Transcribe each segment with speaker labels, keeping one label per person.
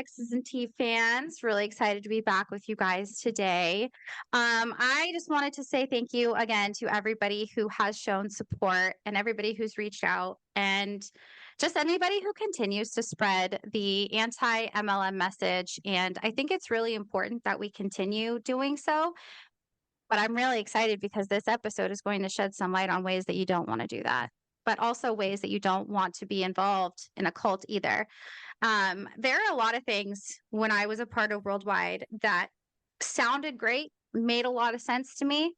Speaker 1: X's and T fans. Really excited to be back with you guys today. I just wanted to say thank you again to everybody who has shown support and everybody who's reached out and just anybody who continues to spread the anti MLM message. And I think it's really important that we continue doing so. But I'm really excited because this episode is going to shed some light on ways that you don't want to do that, but also ways that you don't want to be involved in a cult either. There are a lot of things when I was a part of Worldwide that sounded great, made a lot of sense to me,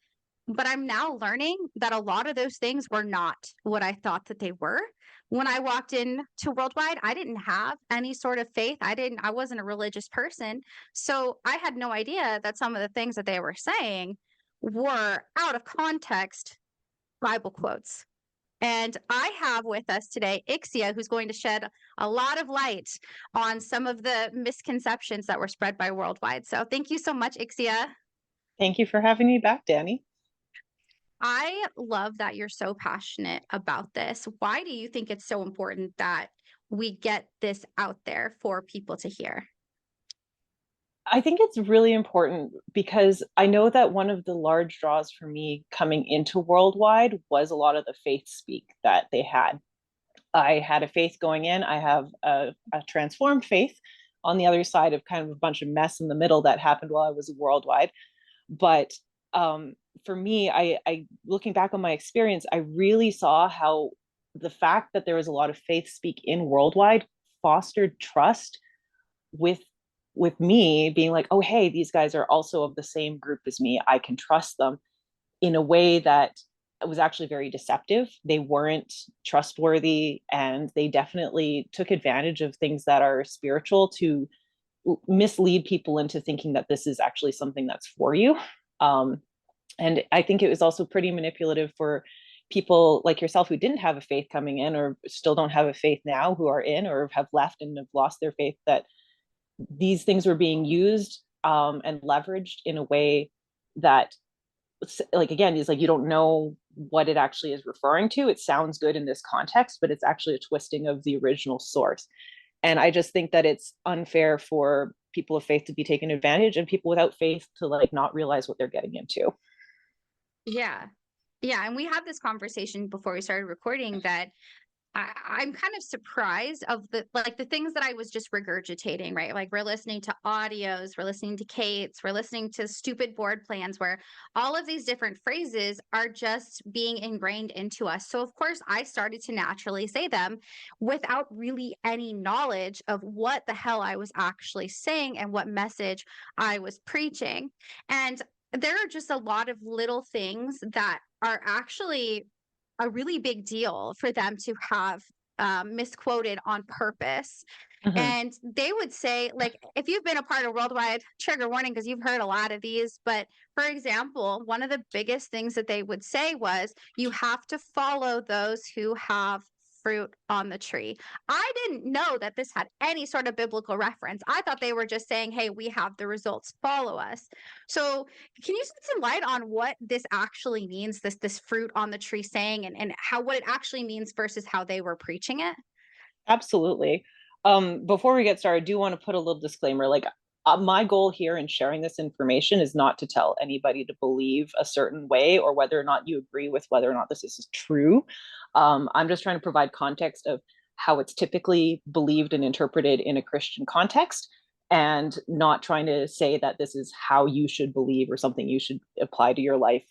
Speaker 1: but I'm now learning that a lot of those things were not what I thought that they were. When I walked in to Worldwide, I didn't have any sort of faith. I wasn't a religious person. So I had no idea that some of the things that they were saying were out of context Bible quotes. And I have with us today Ixia, who's going to shed a lot of light on some of the misconceptions that were spread by Worldwide. So thank you so much, Ixia.
Speaker 2: Thank you for having me back, Danny.
Speaker 1: I love that you're so passionate about this. Why do you think it's so important that we get this out there for people to hear?
Speaker 2: I think it's really important because I know that one of the large draws for me coming into Worldwide was a lot of the faith speak that they had. I had a faith going in, I have a transformed faith on the other side of kind of a bunch of mess in the middle that happened while I was Worldwide. But for me, I looking back on my experience, I really saw how the fact that there was a lot of faith speak in Worldwide fostered trust with me being like, oh hey, these guys are also of the same group as me, I can trust them, in a way that was actually very deceptive. They weren't trustworthy, and they definitely took advantage of things that are spiritual to mislead people into thinking that this is actually something that's for you. um, and I think it was also pretty manipulative for people like yourself who didn't have a faith coming in, or still don't have a faith now, who are in or have left and have lost their faith, that these things were being used and leveraged in a way that, like, again, is like, you don't know what it actually is referring to. It sounds good in this context, but it's actually a twisting of the original source. And I just think that it's unfair for people of faith to be taken advantage, and people without faith to like not realize what they're getting into.
Speaker 1: Yeah. Yeah. And we had this conversation before we started recording that I'm kind of surprised of the things that I was just regurgitating, right? Like we're listening to audios, we're listening to Kate's, we're listening to stupid board plans where all of these different phrases are just being ingrained into us. So of course I started to naturally say them without really any knowledge of what the hell I was actually saying and what message I was preaching. And there are just a lot of little things that are actually a really big deal for them to have misquoted on purpose.
Speaker 2: Mm-hmm.
Speaker 1: And they would say, like, if you've been a part of Worldwide, trigger warning, because you've heard a lot of these. But for example, one of the biggest things that they would say was, you have to follow those who have fruit on the tree. I didn't know that this had any sort of biblical reference. I thought they were just saying, hey, we have the results, follow us. So can you shed some light on what this actually means, this fruit on the tree saying, and how what it actually means versus how they were preaching it?
Speaker 2: Absolutely. Before we get started, I do want to put a little disclaimer. Like, my goal here in sharing this information is not to tell anybody to believe a certain way, or whether or not you agree with whether or not this is true. I'm just trying to provide context of how it's typically believed and interpreted in a Christian context, and not trying to say that this is how you should believe or something you should apply to your life.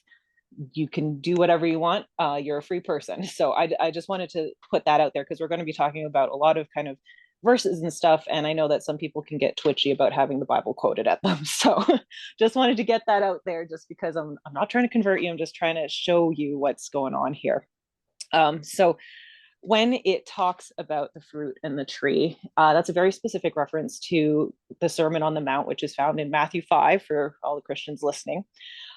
Speaker 2: You can do whatever you want. You're a free person. So I just wanted to put that out there, because we're going to be talking about a lot of kind of verses and stuff. And I know that some people can get twitchy about having the Bible quoted at them. So just wanted to get that out there, just because I'm not trying to convert you. I'm just trying to show you what's going on here. So when it talks about the fruit and the tree, that's a very specific reference to the Sermon on the Mount, which is found in Matthew 5 for all the Christians listening.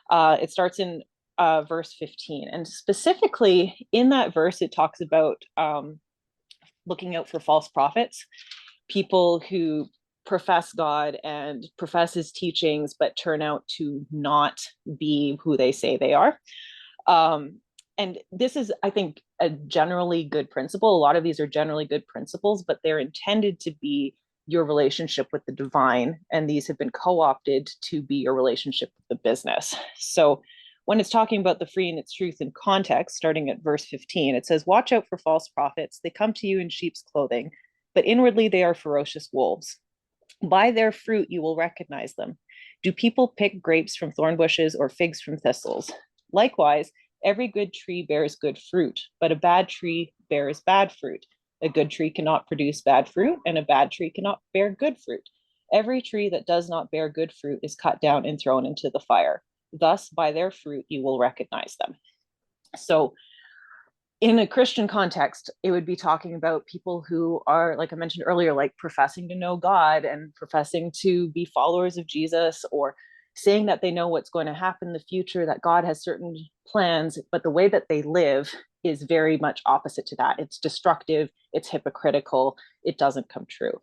Speaker 2: It starts in verse 15. And specifically in that verse, it talks about looking out for false prophets, people who profess God and profess his teachings, but turn out to not be who they say they are. And this is, I think, a generally good principle. A lot of these are generally good principles, but they're intended to be your relationship with the divine, and these have been co-opted to be your relationship with the business. So when it's talking about the free in its truth in context, starting at verse 15, it says, "Watch out for false prophets. They come to you in sheep's clothing, but inwardly they are ferocious wolves. By their fruit you will recognize them. Do people pick grapes from thorn bushes or figs from thistles? Likewise, every good tree bears good fruit, but a bad tree bears bad fruit. A good tree cannot produce bad fruit, and a bad tree cannot bear good fruit. Every tree that does not bear good fruit is cut down and thrown into the fire. Thus, by their fruit you will recognize them." So in a Christian context, it would be talking about people who are, like I mentioned earlier, like professing to know God and professing to be followers of Jesus, or saying that they know what's going to happen in the future, that God has certain plans, but the way that they live is very much opposite to that. It's destructive, it's hypocritical, it doesn't come true.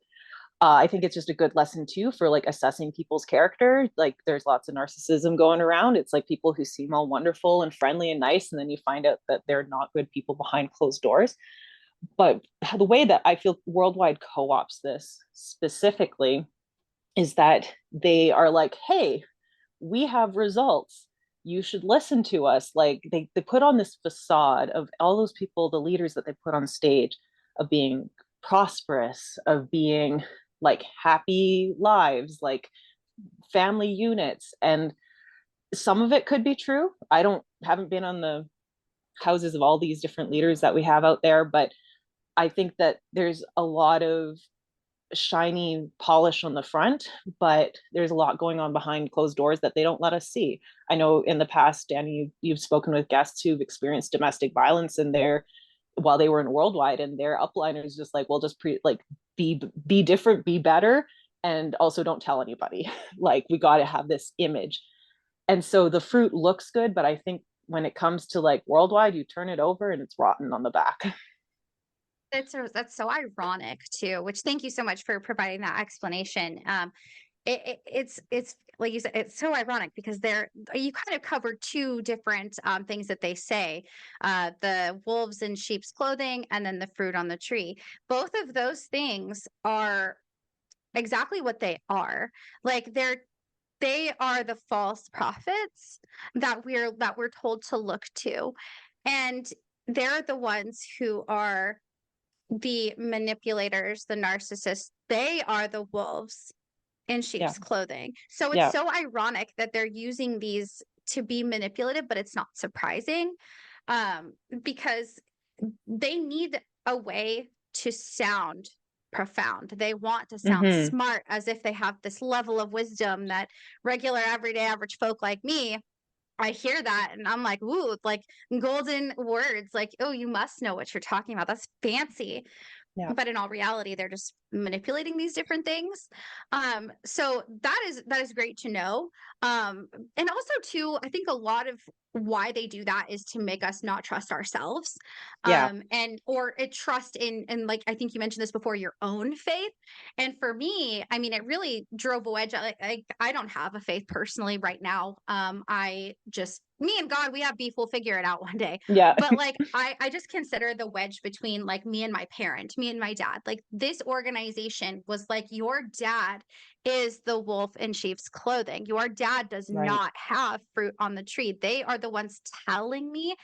Speaker 2: I think it's just a good lesson too for like assessing people's character. Like there's lots of narcissism going around. It's like people who seem all wonderful and friendly and nice, and then you find out that they're not good people behind closed doors. But the way that I feel Worldwide co-ops this specifically is that they are like, hey, we have results. You should listen to us. Like they put on this facade of all those people, the leaders that they put on stage, of being prosperous, of being like happy lives, like family units. And some of it could be true. I don't haven't been on the houses of all these different leaders that we have out there, but I think that there's a lot of shiny polish on the front, but there's a lot going on behind closed doors that they don't let us see. I know in the past, Danny, you've spoken with guests who've experienced domestic violence in their while they were in Worldwide, and their upliners just like, well, just be different, be better, and also don't tell anybody. Like we got to have this image, and so the fruit looks good, but I think when it comes to like Worldwide, you turn it over and it's rotten on the back.
Speaker 1: That's so ironic too, which thank you so much for providing that explanation. It's like you said, it's so ironic because you kind of covered two different things that they say, the wolves in sheep's clothing and then the fruit on the tree. Both of those things are exactly what they are. Like they are the false prophets that we're told to look to, and they're the ones who are the manipulators, the narcissists. They are the wolves in
Speaker 2: Yeah.
Speaker 1: sheep's clothing. So it's
Speaker 2: Yeah.
Speaker 1: so ironic that they're using these to be manipulative, but it's not surprising, because they need a way to sound profound. They want to sound
Speaker 2: Mm-hmm.
Speaker 1: smart as if they have this level of wisdom that regular, everyday, average folk like me, I hear that and I'm like, ooh, like golden words, like, oh, you must know what you're talking about. That's fancy.
Speaker 2: Yeah.
Speaker 1: But in all reality, they're just manipulating these different things. So that is great to know. And also too, I think a lot of why they do that is to make us not trust ourselves,
Speaker 2: Yeah.
Speaker 1: and or a trust in, like I think you mentioned this before, your own faith. And for me, I mean, it really drove a wedge. Like I don't have a faith personally right now. I just, me and God, we have beef. We'll figure it out one day.
Speaker 2: Yeah.
Speaker 1: But like I just consider the wedge between like me and my parent, me and my dad. Like this organization was like, your dad is the wolf in sheep's clothing. Your dad does
Speaker 2: Right.
Speaker 1: not have fruit on the tree. They are the ones telling me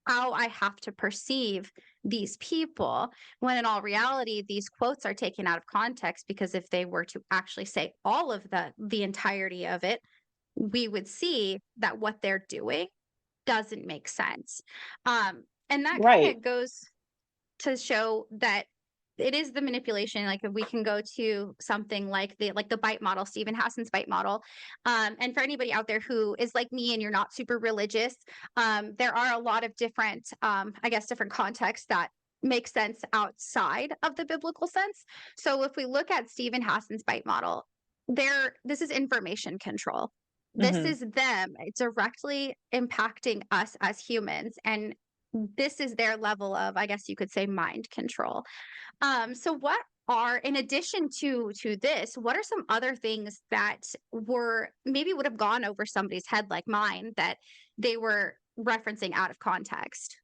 Speaker 1: how I have to perceive these people, when in all reality these quotes are taken out of context, because if they were to actually say all of the entirety of it, we would see that what they're doing doesn't make sense. And that kind
Speaker 2: Right.
Speaker 1: of goes to show that it is the manipulation. Like if we can go to something like the bite model, Stephen Hassan's bite model. And for anybody out there who is like me and you're not super religious, there are a lot of different, I guess, different contexts that make sense outside of the biblical sense. So if we look at Stephen Hassan's bite model, this is information control. This
Speaker 2: Mm-hmm.
Speaker 1: is them directly impacting us as humans, and this is their level of, I guess you could say, mind control. So what are, in addition to this, what are some other things that were maybe would have gone over somebody's head like mine that they were referencing out of context?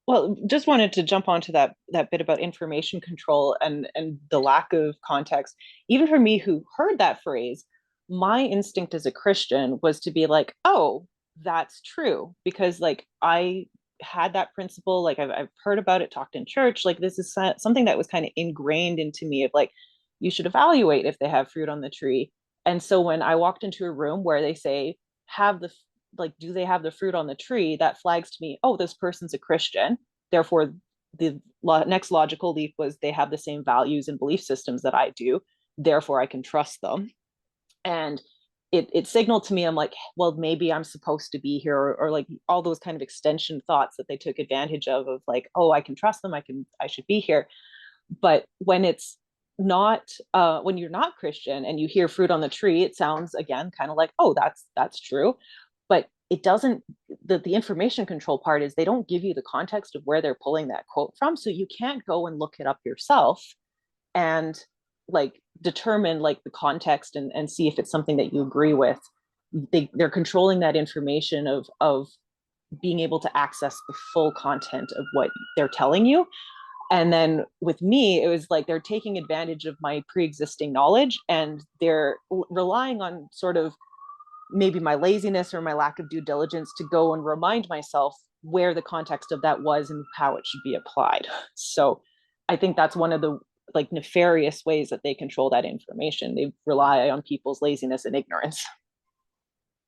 Speaker 2: Well, just wanted to jump onto that bit about information control and the lack of context. Even for me who heard that phrase, my instinct as a Christian was to be like, oh, that's true. Because like I had that principle, like I've heard about it, talked in church. Like this is something that was kind of ingrained into me of like, you should evaluate if they have fruit on the tree. And so when I walked into a room where they say, have the like, do they have the fruit on the tree? That flags to me, oh, this person's a Christian. Therefore, the next logical leap was they have the same values and belief systems that I do. Therefore, I can trust them. And it signaled to me, I'm like, well, maybe I'm supposed to be here, or like all those kind of extension thoughts that they took advantage of like, oh, I can trust them, I should be here. But when it's not when you're not Christian and you hear fruit on the tree, it sounds again kind of like, oh, that's true. But it doesn't, the information control part is they don't give you the context of where they're pulling that quote from. So you can't go and look it up yourself and like determine like the context and see if it's something that you agree with. They're controlling that information of being able to access the full content of what they're telling you. And then with me, it was like they're taking advantage of my pre-existing knowledge and they're relying on sort of maybe my laziness or my lack of due diligence to go and remind myself where the context of that was and how it should be applied. So I think that's one of the like nefarious ways that they control that information. They rely on people's laziness and ignorance.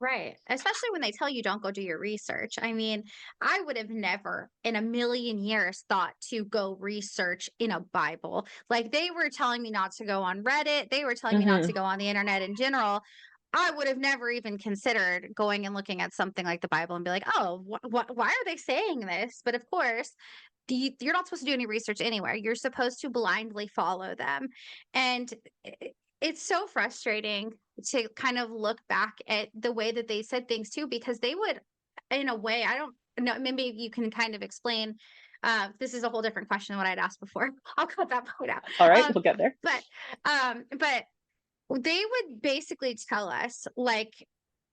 Speaker 1: Right. Especially when they tell you don't go do your research. I mean, I would have never in a million years thought to go research in a Bible. Like they were telling me not to go on Reddit, they were telling me not to
Speaker 2: Mm-hmm.
Speaker 1: go on the internet in general. I would have never even considered going and looking at something like the Bible and be like, oh, why are they saying this? But of course, you're not supposed to do any research anywhere. You're supposed to blindly follow them. And it's so frustrating to kind of look back at the way that they said things too, because they would, in a way, I don't know, maybe you can kind of explain. This is a whole different question than what I'd asked before. I'll cut that part out.
Speaker 2: All right, we'll get there.
Speaker 1: But they would basically tell us like,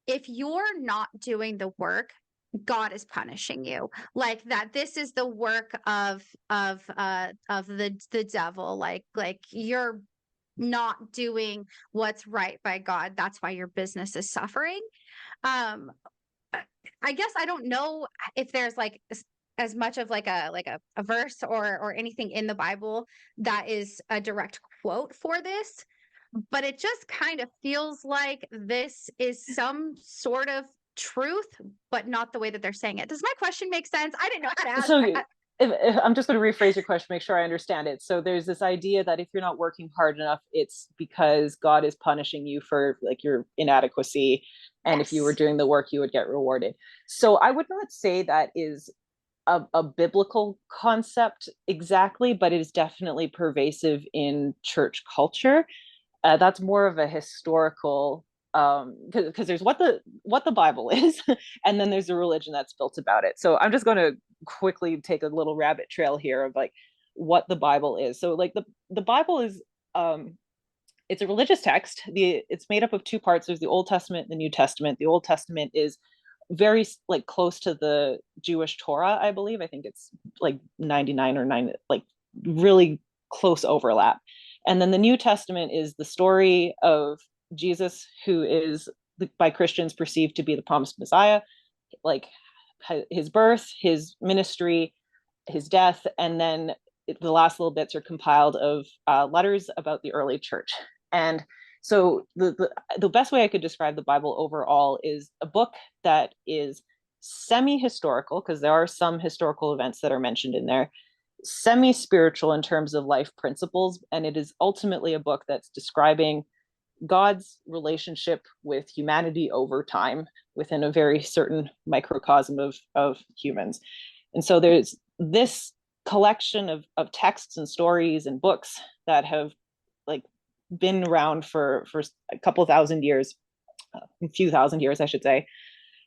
Speaker 1: if you're not doing the work, God is punishing you. Like that this is the work of the devil. Like you're not doing what's right by God. That's why your business is suffering. Um I guess I don't know if there's like as much of like a verse or anything in the Bible that is a direct quote for this, but it just kind of feels like this is some sort of truth, but not the way that they're saying it. Does my question make sense? I didn't know how to ask
Speaker 2: So
Speaker 1: that.
Speaker 2: if I'm just going to rephrase your question, make sure I understand it. So there's this idea that if you're not working hard enough, it's because God is punishing you for like your inadequacy. And if you were
Speaker 1: Yes.
Speaker 2: doing the work, you would get rewarded. So I would not say that is a biblical concept exactly, but it is definitely pervasive in church culture. That's more of a historical because there's what the Bible is, and then there's a religion that's built about it. So I'm just going to quickly take a little rabbit trail here of like what the Bible is. So like the Bible is it's a religious text. It's made up of two parts. There's the Old Testament and the New Testament. The Old Testament is very like close to the Jewish Torah, I believe. I think it's like 99 or 9, like really close overlap. And then the New Testament is the story of Jesus, who is by Christians perceived to be the promised Messiah, like his birth, his ministry, his death, and then the last little bits are compiled of letters about the early church. And so the best way I could describe the Bible overall is a book that is semi-historical, because there are some historical events that are mentioned in there, semi-spiritual in terms of life principles, and it is ultimately a book that's describing God's relationship with humanity over time within a very certain microcosm of humans. And so there's this collection of texts and stories and books that have like been around for a couple thousand years, a few thousand years, I should say.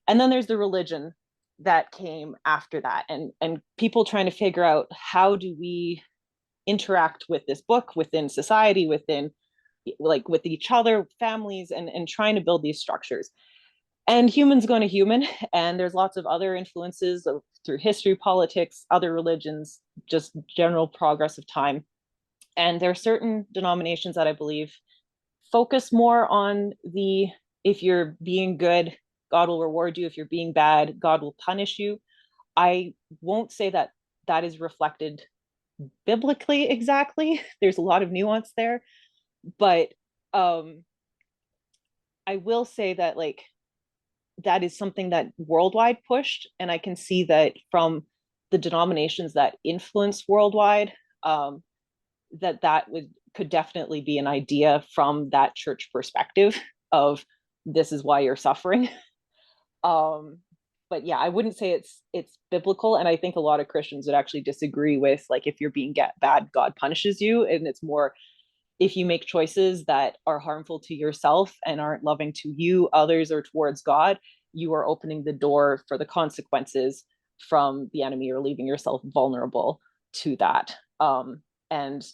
Speaker 2: And then there's the religion that came after that, and people trying to figure out how do we interact with this book within society, within like with each other, families, and trying to build these structures. and humans going to human, and there's lots of other influences through history, politics, other religions, just general progress of time. And there are certain denominations that I believe focus more on the, if you're being good, God will reward you. If you're being bad, God will punish you. I won't say that that is reflected biblically exactly. There's a lot of nuance there, but I will say that like that is something that worldwide pushed, and I can see that from the denominations that influence worldwide, um, that would could definitely be an idea from that church perspective of this is why you're suffering. um, but yeah, I wouldn't say it's biblical, and I think a lot of Christians would actually disagree with like if you're being bad, God punishes you, and it's more if you make choices that are harmful to yourself and aren't loving to you, others, or towards God, you are opening the door for the consequences from the enemy or leaving yourself vulnerable to that. And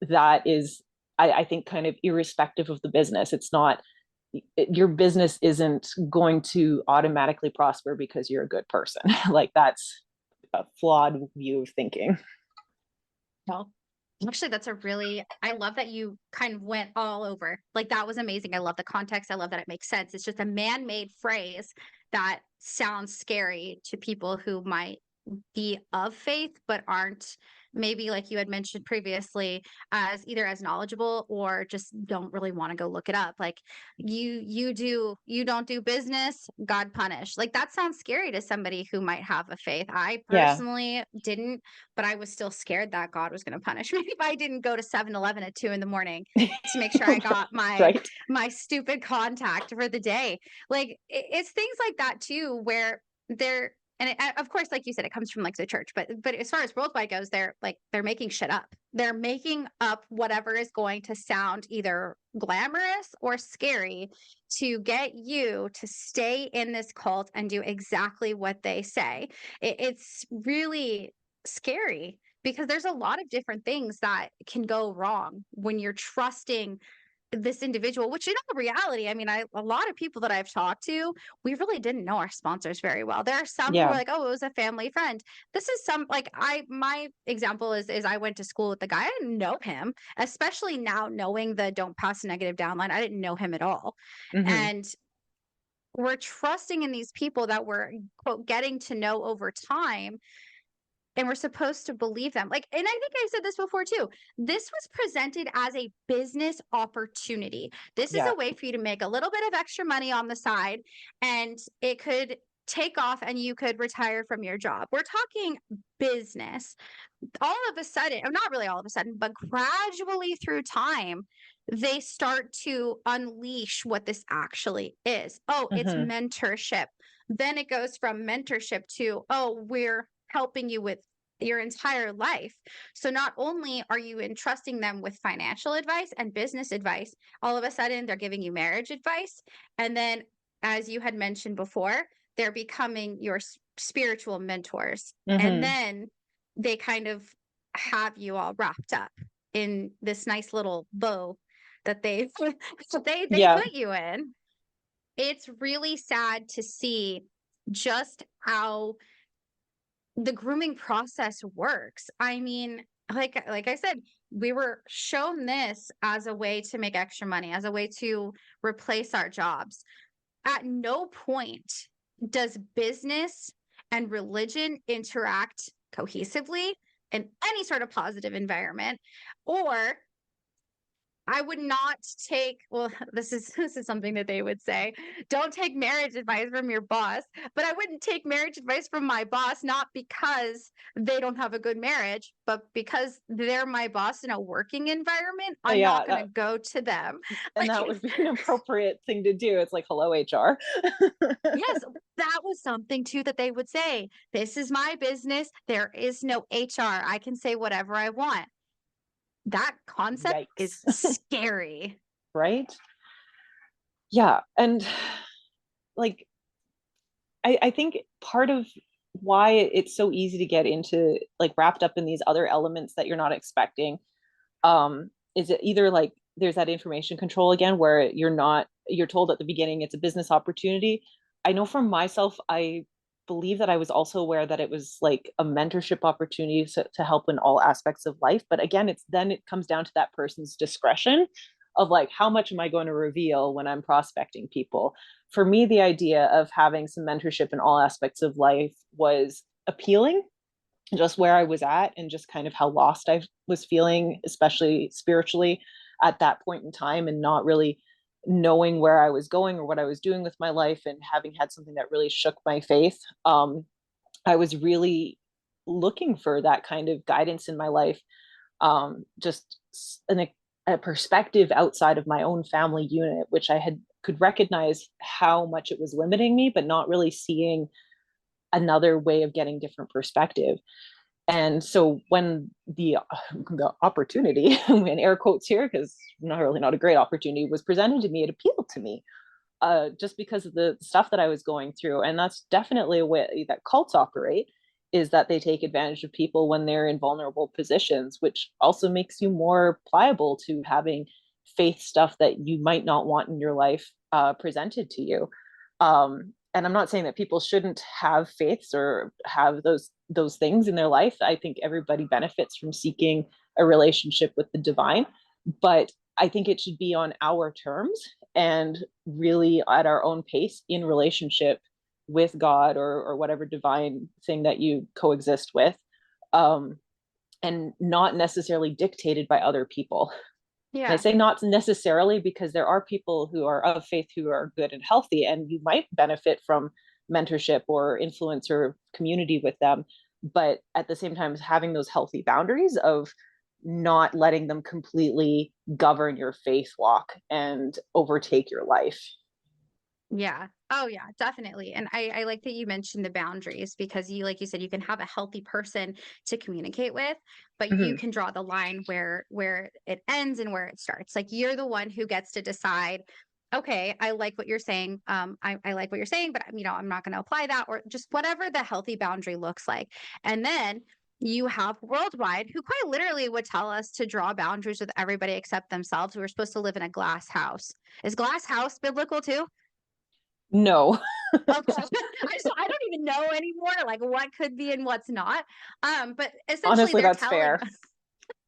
Speaker 2: that is, I think, kind of irrespective of the business. It's not, your business isn't going to automatically prosper because you're a good person. Like that's a flawed view of thinking.
Speaker 1: Well, actually, that's a really, I love that you kind of went all over. Like, that was amazing. I love the context. I love that it makes sense. It's just a man made phrase that sounds scary to people who might be of faith, but aren't, maybe like you had mentioned previously, as either as knowledgeable or just don't really want to go look it up. Like, you don't do business, God punish. Like, that sounds scary to somebody who might have a faith. I
Speaker 2: Yeah.
Speaker 1: personally didn't, but I was still scared that God was going to punish me if I didn't go to 7-Eleven at 2 in the morning to make sure I got
Speaker 2: Right.
Speaker 1: my stupid contact for the day. Like, it's things like that too, where they're, and of course, like you said, it comes from like the church, but as far as worldwide goes, they're making shit up. They're making up whatever is going to sound either glamorous or scary to get you to stay in this cult and do exactly what they say. It's really scary because there's a lot of different things that can go wrong when you're trusting this individual, which in all reality, I mean, a lot of people that I've talked to, we really didn't know our sponsors very well. There are some who were
Speaker 2: Yeah.
Speaker 1: like, oh, it was a family friend. This is some, like, my example is I went to school with the guy. I didn't know him, especially now knowing the don't pass a negative downline. I didn't know him at all.
Speaker 2: Mm-hmm.
Speaker 1: And we're trusting in these people that we're, quote, getting to know over time, and we're supposed to believe them. Like, and I think I said this before too. This was presented as a business opportunity. This is
Speaker 2: Yeah.
Speaker 1: a way for you to make a little bit of extra money on the side, and it could take off and you could retire from your job. We're talking business. All of a sudden, or not really all of a sudden, but gradually through time, they start to unleash what this actually is. Oh, it's
Speaker 2: Mm-hmm.
Speaker 1: mentorship. Then it goes from mentorship to, oh, we're helping you with your entire life. So not only are you entrusting them with financial advice and business advice, all of a sudden they're giving you marriage advice. And then, as you had mentioned before, they're becoming your spiritual mentors. And
Speaker 2: Mm-hmm.
Speaker 1: then they kind of have you all wrapped up in this nice little bow that they
Speaker 2: Yeah.
Speaker 1: put you in. It's really sad to see just how the grooming process works. I mean, like I said, we were shown this as a way to make extra money, as a way to replace our jobs. At no point does business and religion interact cohesively in any sort of positive environment, or I would not take, well, this is something that they would say. Don't take marriage advice from your boss, but I wouldn't take marriage advice from my boss not because they don't have a good marriage, but because they're my boss in a working environment. I'm
Speaker 2: Yeah.
Speaker 1: not going to go to them.
Speaker 2: And
Speaker 1: Like,
Speaker 2: that would be an appropriate thing to do. It's like, hello, HR.
Speaker 1: yes, that was something too that they would say. This is my business. There is no HR. I can say whatever I want. That concept is
Speaker 2: Yikes.
Speaker 1: scary.
Speaker 2: Right? Yeah. And like, I think part of why it's so easy to get into like wrapped up in these other elements that you're not expecting, is it either like there's that information control again where you're told at the beginning it's a business opportunity, I know for myself, I believe that I was also aware that it was like a mentorship opportunity to help in all aspects of life. But again, it comes down to that person's discretion of like, how much am I going to reveal when I'm prospecting people? For me, the idea of having some mentorship in all aspects of life was appealing, just where I was at and just kind of how lost I was feeling, especially spiritually at that point in time, and not really knowing where I was going or what I was doing with my life, and having had something that really shook my faith. I was really looking for that kind of guidance in my life, just a perspective outside of my own family unit, which I had could recognize how much it was limiting me, but not really seeing another way of getting different perspective. And so when the opportunity, in air quotes here, because not a great opportunity, was presented to me, it appealed to me, just because of the stuff that I was going through. And that's definitely a way that cults operate, is that they take advantage of people when they're in vulnerable positions, which also makes you more pliable to having faith stuff that you might not want in your life presented to you. And I'm not saying that people shouldn't have faiths or have those things in their life. I think everybody benefits from seeking a relationship with the divine, but I think it should be on our terms and really at our own pace in relationship with God, or whatever divine thing that you coexist with, um, and not necessarily dictated by other people. And I
Speaker 1: Yeah.
Speaker 2: say not necessarily because there are people who are of faith who are good and healthy, and you might benefit from mentorship or influence or community with them. But at the same time, having those healthy boundaries of not letting them completely govern your faith walk and overtake your life.
Speaker 1: Yeah. Oh yeah, definitely. And I like that you mentioned the boundaries because you like you said you can have a healthy person to communicate with, but you
Speaker 2: Mm-hmm.
Speaker 1: can draw the line where it ends and where it starts. Like you're the one who gets to decide, okay, I like what you're saying. I like what you're saying, but I'm not going to apply that or just whatever the healthy boundary looks like. And then you have worldwide who quite literally would tell us to draw boundaries with everybody except themselves. We were supposed to live in a glass house. Is glass house biblical too?
Speaker 2: No.
Speaker 1: Okay. I don't even know anymore, like, what could be and what's not. But essentially,
Speaker 2: Honestly,
Speaker 1: they're
Speaker 2: that's
Speaker 1: telling
Speaker 2: fair.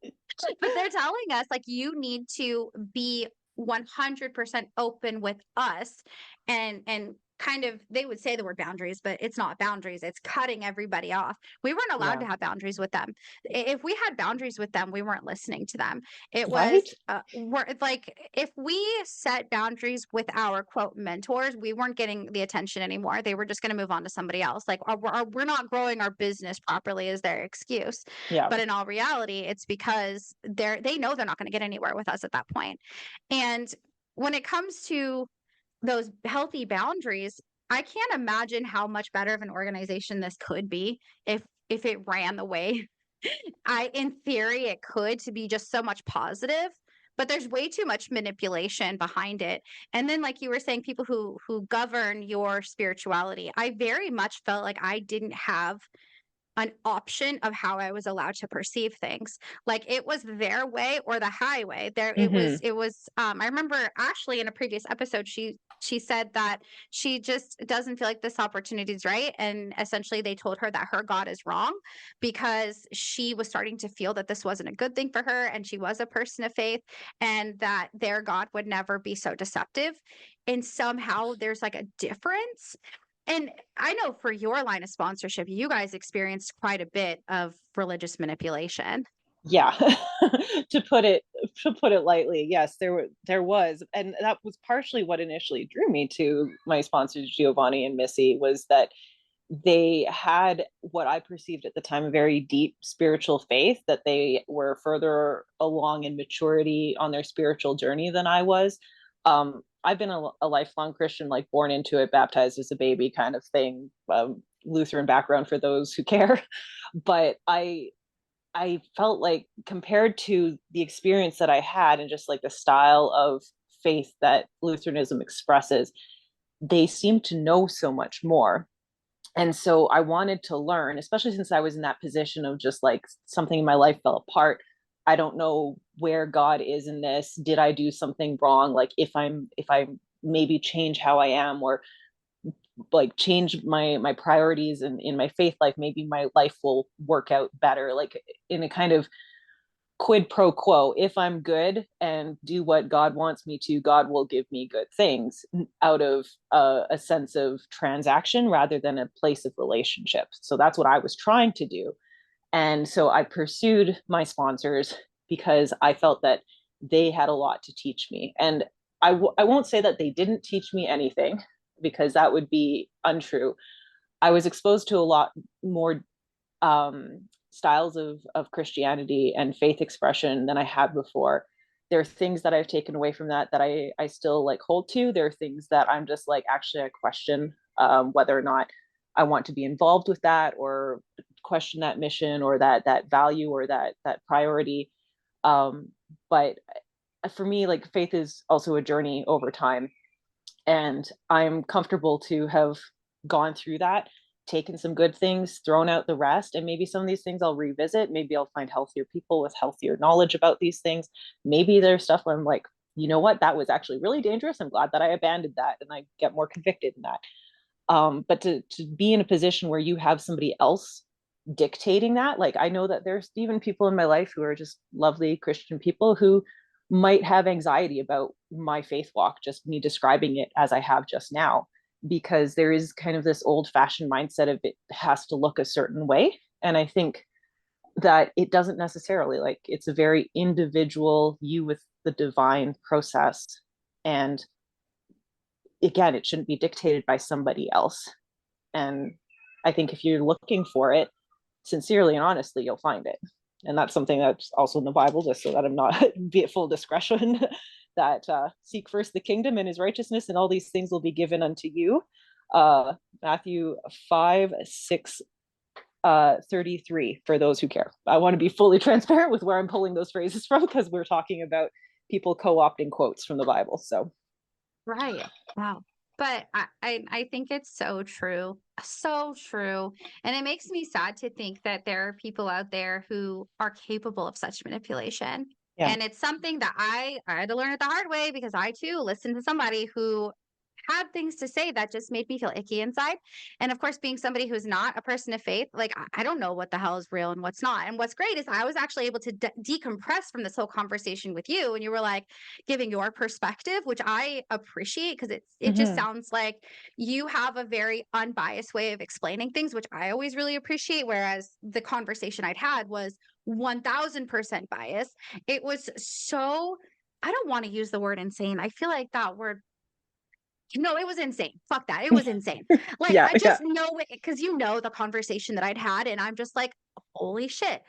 Speaker 1: but they're telling us, like, you need to be 100% open with us and kind of they would say the word boundaries, but it's not boundaries, it's cutting everybody off. We weren't allowed
Speaker 2: Yeah.
Speaker 1: to have boundaries with them. If we had boundaries with them, we weren't listening to them. It was,
Speaker 2: Right?
Speaker 1: it's like, if we set boundaries with our quote mentors, we weren't getting the attention anymore. They were just going to move on to somebody else. Like, we're not growing our business properly is their excuse.
Speaker 2: Yeah.
Speaker 1: But in all reality, it's because they know they're not going to get anywhere with us at that point. And when it comes to those healthy boundaries, I can't imagine how much better of an organization this could be if it ran the way I in theory it could, to be just so much positive, but there's way too much manipulation behind it. And then like you were saying, people who govern your spirituality. I very much felt like I didn't have an option of how I was allowed to perceive things. Like it was their way or the highway. There
Speaker 2: Mm-hmm.
Speaker 1: it was I remember Ashley in a previous episode she said that she just doesn't feel like this opportunity is right, and essentially they told her that her God is wrong because she was starting to feel that this wasn't a good thing for her and she was a person of faith, and that their God would never be so deceptive, and somehow there's like a difference. And I know for your line of sponsorship, you guys experienced quite a bit of religious manipulation.
Speaker 2: Yeah. to put it lightly, yes, there was, and that was partially what initially drew me to my sponsors Giovanni and Missy, was that they had what I perceived at the time a very deep spiritual faith, that they were further along in maturity on their spiritual journey than I was. I've been a lifelong Christian, like born into it, baptized as a baby kind of thing. Lutheran background for those who care. But I felt like, compared to the experience that I had and just like the style of faith that Lutheranism expresses, they seem to know so much more. And so I wanted to learn, especially since I was in that position of just like something in my life fell apart. I don't know where God is in this. Did I do something wrong? Like if I maybe change how I am, or like change my priorities in my faith life, maybe my life will work out better, like in a kind of quid pro quo. If I'm good and do what God wants me to, God will give me good things out of a sense of transaction rather than a place of relationship. So that's what I was trying to do. And so I pursued my sponsors because I felt that they had a lot to teach me. And I won't say that they didn't teach me anything because that would be untrue. I was exposed to a lot more styles of Christianity and faith expression than I had before. There are things that I've taken away from that I still like hold to. There are things that I'm just like, actually, I question whether or not I want to be involved with that, or question that mission or that value or that priority. But for me, like, faith is also a journey over time, and I'm comfortable to have gone through that, taken some good things, thrown out the rest. And maybe some of these things I'll revisit. Maybe I'll find healthier people with healthier knowledge about these things. Maybe there's stuff where I'm like, you know what, that was actually really dangerous. I'm glad that I abandoned that, and I get more convicted in that. But to be in a position where you have somebody else dictating that, like, I know that there's even people in my life who are just lovely Christian people who might have anxiety about my faith walk, just me describing it as I have just now, because there is kind of this old fashioned mindset of it has to look a certain way. And I think that it doesn't necessarily, like, it's a very individual, you with the divine process. And again, it shouldn't be dictated by somebody else. And I think if you're looking for it sincerely and honestly, you'll find it. And that's something that's also in the Bible, just so that I'm not be at full discretion, that seek first the kingdom and his righteousness, and all these things will be given unto you. Matthew 5, 6, 33, for those who care. I want to be fully transparent with where I'm pulling those phrases from, because we're talking about people co-opting quotes from the Bible. So
Speaker 1: Right. Wow. But I think it's so true. So true. And it makes me sad to think that there are people out there who are capable of such manipulation.
Speaker 2: yeah.
Speaker 1: And it's something that I had to learn it the hard way, because I too listened to somebody who had things to say that just made me feel icky inside. And of course, being somebody who's not a person of faith, like, I don't know what the hell is real and what's not. And what's great is I was actually able to decompress from this whole conversation with you. And you were like giving your perspective, which I appreciate, because it just
Speaker 2: Mm-hmm.
Speaker 1: sounds like you have a very unbiased way of explaining things, which I always really appreciate. Whereas the conversation I'd had was 1000% biased. It was so, I don't want to use the word insane. I feel like that word, no, it was insane. Fuck that. It was insane. Like,
Speaker 2: Yeah.
Speaker 1: I
Speaker 2: Yeah.
Speaker 1: just know it, because you know the conversation that I'd had, and I'm just like, holy shit.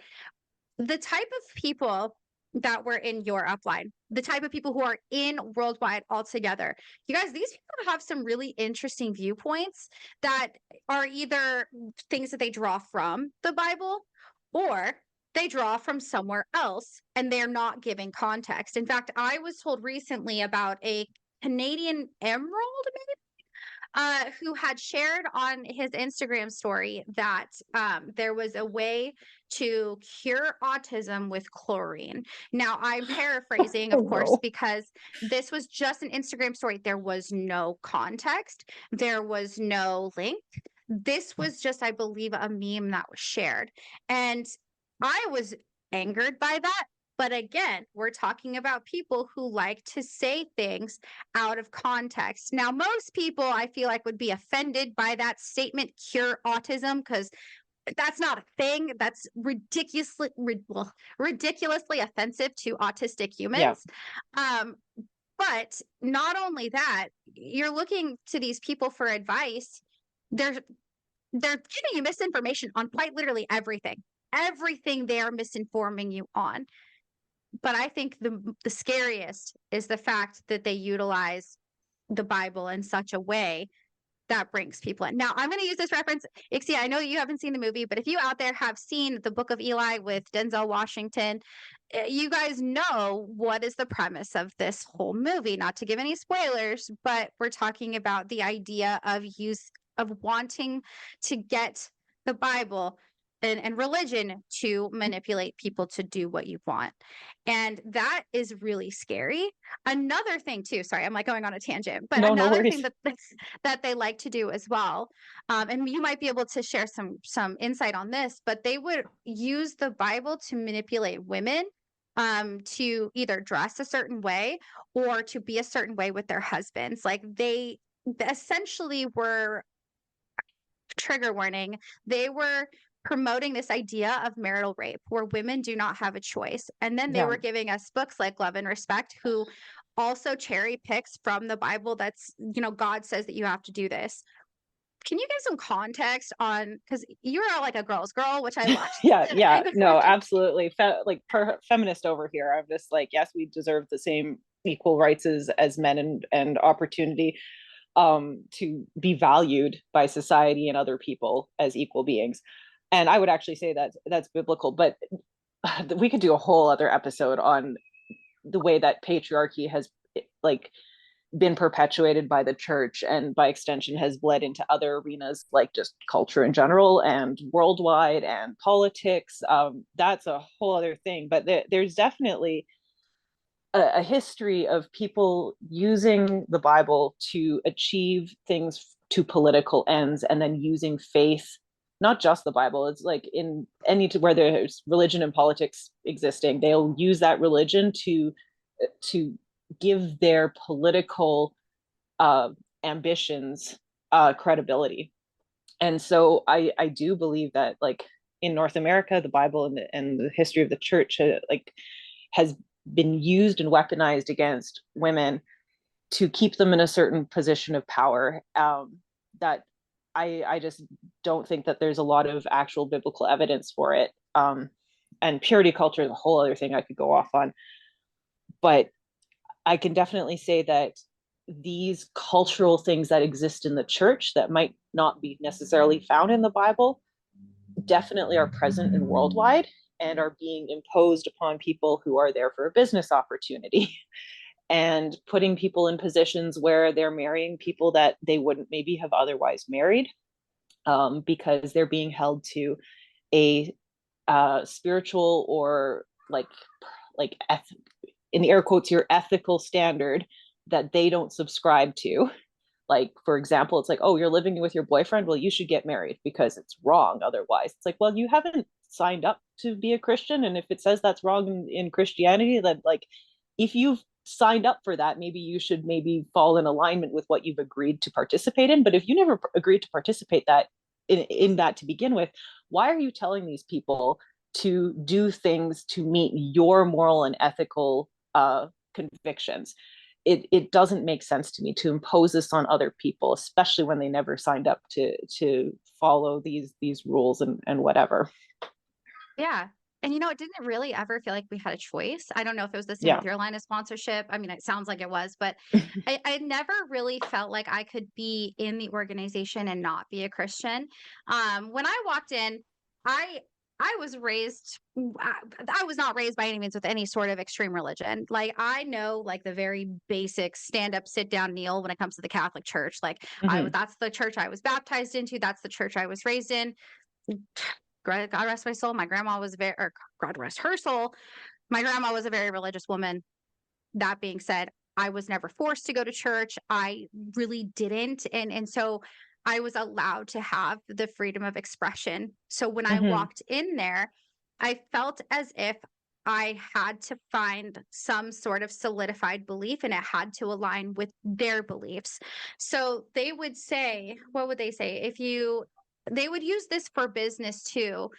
Speaker 1: The type of people that were in your upline, the type of people who are in worldwide altogether, you guys, these people have some really interesting viewpoints that are either things that they draw from the Bible, or they draw from somewhere else and they're not giving context. In fact, I was told recently about a Canadian emerald, who had shared on his Instagram story that there was a way to cure autism with chlorine. Now, I'm paraphrasing,
Speaker 2: Oh
Speaker 1: of course,
Speaker 2: no.
Speaker 1: because this was just an Instagram story. There was no context, there was no link. This was just, I believe, a meme that was shared. And I was angered by that. But again, we're talking about people who like to say things out of context. Now, most people I feel like would be offended by that statement, cure autism, because that's not a thing. That's ridiculously offensive to autistic
Speaker 2: Yeah.
Speaker 1: humans. Um, but not only that, you're looking to these people for advice. They're they're giving you misinformation on quite literally everything. Everything they are misinforming you on. But I think the scariest is the fact that they utilize the Bible in such a way that brings people in. Now, I'm going to use this reference. Ixia, I know you haven't seen the movie, but if you out there have seen the Book of Eli with Denzel Washington, you guys know what is the premise of this whole movie. Not to give any spoilers, but we're talking about the idea of wanting to get the Bible and religion to manipulate people to do what you want. And that is really scary. Another thing too, sorry, I'm like going on a tangent, but
Speaker 2: No, no
Speaker 1: another thing
Speaker 2: worries.
Speaker 1: that they like to do as well, and you might be able to share some insight on this, but they would use the Bible to manipulate women to either dress a certain way or to be a certain way with their husbands. Like they essentially were, trigger warning, they were promoting this idea of marital rape where women do not have a choice. And then they
Speaker 2: Yeah.
Speaker 1: were giving us books like Love and Respect, who also cherry picks from the Bible that's, God says that you have to do this. Can you give some context on, because you're like a girl's girl, which I love.
Speaker 2: Yeah, yeah,
Speaker 1: And of course,
Speaker 2: no, absolutely. Feminist over here. I'm just like, yes, we deserve the same equal rights as men and opportunity to be valued by society and other people as equal beings. And I would actually say that that's biblical, but we could do a whole other episode on the way that patriarchy has like been perpetuated by the church and by extension has bled into other arenas like just culture in general and worldwide and politics. That's a whole other thing, but there's definitely a history of people using the Bible to achieve things to political ends and then using faith, not just the Bible. It's like in any where there's religion and politics existing, they'll use that religion to give their political uh, ambitions credibility. And so I do believe that like in North America, the Bible and the history of the church like has been used and weaponized against women to keep them in a certain position of power. That I just don't think that there's a lot of actual biblical evidence for it. And purity culture is a whole other thing I could go off on. But I can definitely say that these cultural things that exist in the church that might not be necessarily found in the Bible definitely are present and worldwide and are being imposed upon people who are there for a business opportunity and putting people in positions where they're marrying people that they wouldn't maybe have otherwise married because they're being held to a spiritual or like in the air quotes your ethical standard that they don't subscribe to. Like, for example, it's like, oh, you're living with your boyfriend, well, you should get married because it's wrong otherwise. It's like, well, you haven't signed up to be a Christian, and if it says that's wrong in Christianity, then like if you've signed up for that, maybe you should maybe fall in alignment with what you've agreed to participate in. But if you never agreed to participate that in that to begin with, why are you telling these people to do things to meet your moral and ethical convictions? It doesn't make sense to me to impose this on other people, especially when they never signed up to follow these rules and whatever.
Speaker 1: yeah. And it didn't really ever feel like we had a choice. I don't know if it was the same
Speaker 2: Yeah.
Speaker 1: with your line of sponsorship. I mean, it sounds like it was, but I never really felt like I could be in the organization and not be a Christian. When I walked in, I I was raised. I was not raised by any means with any sort of extreme religion. Like I know, like the very basic stand up, sit down, kneel when it comes to the Catholic Church. Like
Speaker 2: Mm-hmm.
Speaker 1: that's the church I was baptized into. That's the church I was raised in. God rest my soul. My grandma was very, or God rest her soul. My grandma was a very religious woman. That being said, I was never forced to go to church. I really didn't. And so I was allowed to have the freedom of expression. So when I
Speaker 2: Mm-hmm.
Speaker 1: walked in there, I felt as if I had to find some sort of solidified belief and it had to align with their beliefs. So they would say, what would they say? They would use this for business too.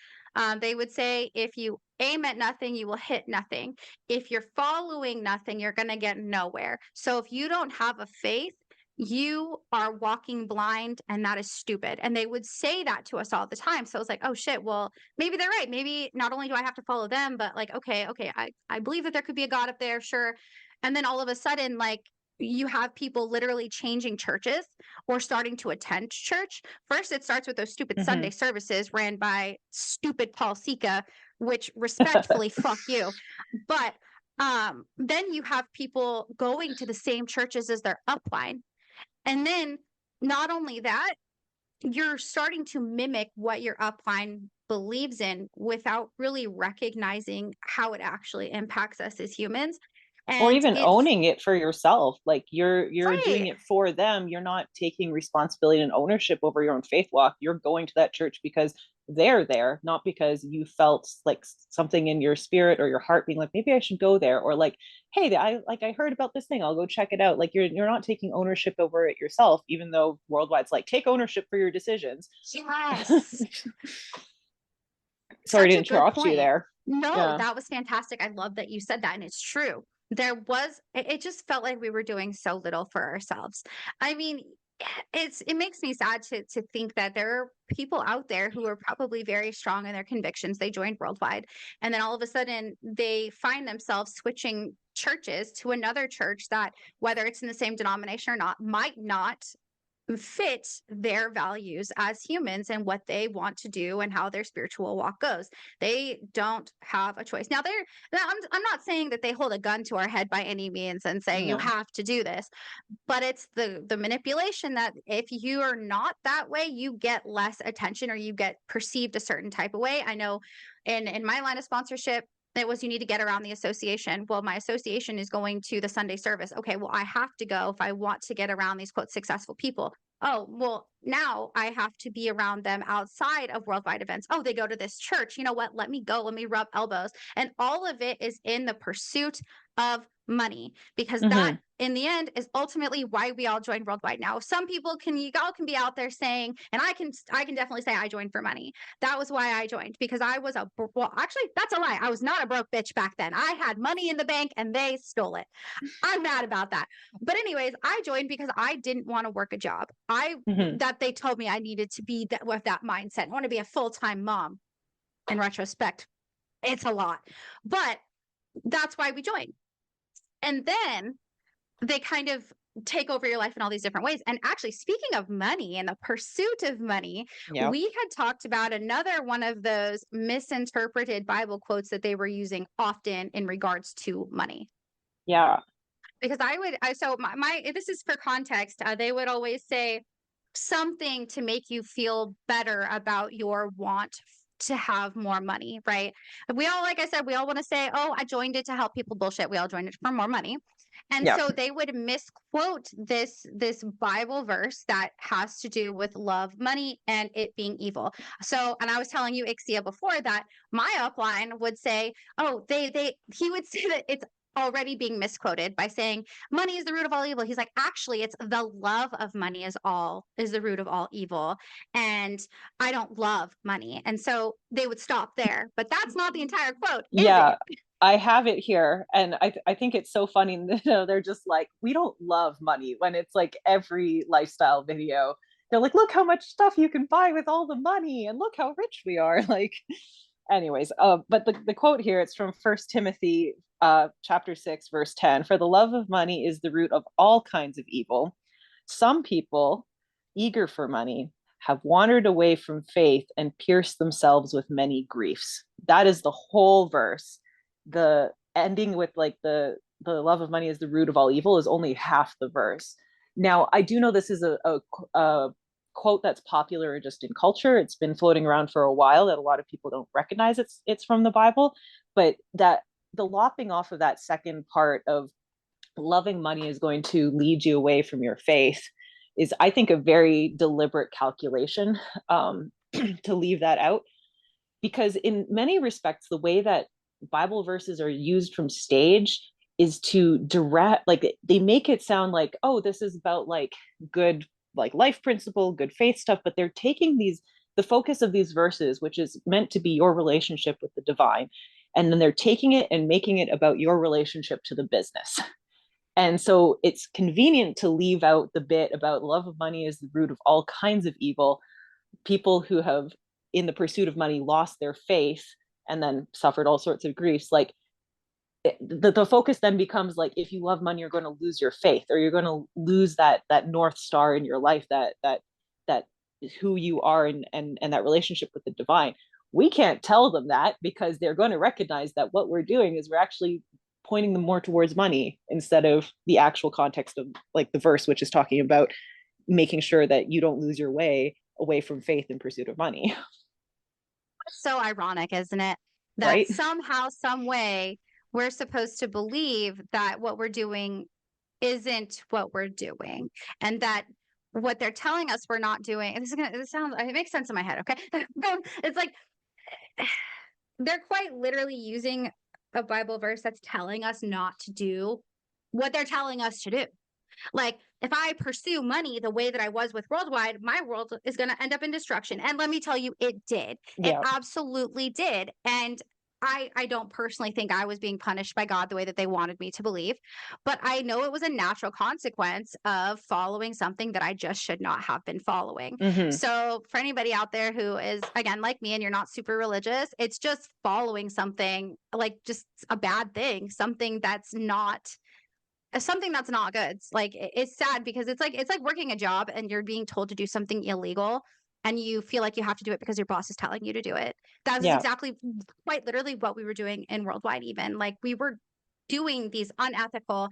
Speaker 1: They would say, if you aim at nothing, you will hit nothing. If you're following nothing, you're going to get nowhere. So if you don't have a faith, you are walking blind and that is stupid. And they would say that to us all the time. So I was like, oh shit, well, maybe they're right. Maybe not only do I have to follow them, but like, okay, I believe that there could be a God up there, sure. And then all of a sudden, like, you have people literally changing churches or starting to attend church. First, it starts with those stupid
Speaker 2: Mm-hmm.
Speaker 1: Sunday services ran by stupid Paul Sika, which respectfully, fuck you. But then you have people going to the same churches as their upline. And then not only that, you're starting to mimic what your upline believes in without really recognizing how it actually impacts us as humans.
Speaker 2: Or
Speaker 1: And
Speaker 2: even
Speaker 1: it's
Speaker 2: owning it for yourself. Like you're doing
Speaker 1: right.
Speaker 2: it for them. You're not taking responsibility and ownership over your own faith walk. You're going to that church because they're there, not because you felt like something in your spirit or your heart being like, maybe I should go there, or like, hey, I heard about this thing, I'll go check it out. Like you're not taking ownership over it yourself, even though worldwide's like, take ownership for your decisions.
Speaker 1: Yes.
Speaker 2: Sorry to
Speaker 1: Such a good
Speaker 2: interrupt you
Speaker 1: point.
Speaker 2: there.
Speaker 1: No,
Speaker 2: Yeah.
Speaker 1: that was fantastic. I love that you said that, and it's true. It just felt like we were doing so little for ourselves. I mean, it makes me sad to think that there are people out there who are probably very strong in their convictions. They joined Worldwide, and then all of a sudden they find themselves switching churches to another church that, whether it's in the same denomination or not, might not fit their values as humans and what they want to do and how their spiritual walk goes. They don't have a choice. I'm not saying that they hold a gun to our head by any means and say you
Speaker 2: No.
Speaker 1: have to do this, but it's the manipulation that if you are not that way, you get less attention or you get perceived a certain type of way. I know in my line of sponsorship, it was you need to get around the association. Well, my association is going to the Sunday service. Okay, well, I have to go if I want to get around these quote successful people. Oh, well, now I have to be around them outside of worldwide events. Oh, they go to this church. You know what? Let me go. Let me rub elbows. And all of it is in the pursuit of money, because that
Speaker 2: Mm-hmm.
Speaker 1: in the end is ultimately why we all joined Worldwide. Now some people can, you all can be out there saying, and I can definitely say I joined for money. That was why I joined, because I was well, actually that's a lie. I was not a broke bitch back then. I had money in the bank and they stole it. I'm mad about that. But anyways, I joined because I didn't want to work a job. I
Speaker 2: Mm-hmm.
Speaker 1: that they told me I needed to be that with that mindset. I want to be a full-time mom. In retrospect, it's a lot. But that's why we joined. And then they kind of take over your life in all these different ways. And actually, speaking of money and the pursuit of money,
Speaker 2: Yep.
Speaker 1: we had talked about another one of those misinterpreted Bible quotes that they were using often in regards to money.
Speaker 2: Yeah.
Speaker 1: Because so my this is for context. They would always say something to make you feel better about your want to have more money, right? We all, like I said, we all want to say, oh, I joined it to help people. Bullshit. We all joined it for more money. And
Speaker 2: Yeah.
Speaker 1: so they would misquote this Bible verse that has to do with love, money, and it being evil. So, and I was telling you, Ixia, before that, my upline would say, oh, he would say that it's already being misquoted by saying money is the root of all evil. He's like, actually, it's the love of money is the root of all evil. And I don't love money. And so they would stop there. But that's not the entire quote, is
Speaker 2: Yeah.
Speaker 1: it?
Speaker 2: I have it here, and I think it's so funny. They're just like, we don't love money, when it's like every lifestyle video. They're like, look how much stuff you can buy with all the money, and look how rich we are. Like, anyways, but the quote here, it's from First Timothy, chapter 6, verse 10. For the love of money is the root of all kinds of evil. Some people, eager for money, have wandered away from faith and pierced themselves with many griefs. That is the whole verse. The ending with like the love of money is the root of all evil is only half the verse. Now, I do know this is a quote that's popular just in culture. It's been floating around for a while, that a lot of people don't recognize it's from the Bible, but that the lopping off of that second part of loving money is going to lead you away from your faith is, I think, a very deliberate calculation, to leave that out, because in many respects the way that Bible verses are used from stage is to direct, like they make it sound like, oh, this is about like good, like life principle, good faith stuff, but they're taking the focus of these verses, which is meant to be your relationship with the divine, and then they're taking it and making it about your relationship to the business. And so it's convenient to leave out the bit about love of money is the root of all kinds of evil. People who have, in the pursuit of money, lost their faith and then suffered all sorts of griefs. Like the focus then becomes like, if you love money, you're going to lose your faith, or you're going to lose that North Star in your life, that is who you are, and that relationship with the divine. We can't tell them that, because they're going to recognize that what we're doing is we're actually pointing them more towards money instead of the actual context of like the verse, which is talking about making sure that you don't lose your way away from faith in pursuit of money.
Speaker 1: So ironic, isn't it? That
Speaker 2: right?
Speaker 1: somehow, some way, we're supposed to believe that what we're doing isn't what we're doing, and that what they're telling us we're not doing. And this is gonna this sounds it makes sense in my head, okay? It's like they're quite literally using a Bible verse that's telling us not to do what they're telling us to do. Like, if I pursue money the way that I was with Worldwide, my world is going to end up in destruction. And let me tell you, it did. It
Speaker 2: Yeah.
Speaker 1: absolutely did. And I don't personally think I was being punished by God the way that they wanted me to believe, but I know it was a natural consequence of following something that I just should not have been following.
Speaker 2: Hmm.
Speaker 1: So, for anybody out there who is, again, like me, and you're not super religious, it's just following something like just a bad thing, something that's not good. It's like it's sad because it's like working a job and you're being told to do something illegal and you feel like you have to do it because your boss is telling you to do it. That is
Speaker 2: Yeah.
Speaker 1: exactly quite literally what we were doing in Worldwide even. Like we were doing these unethical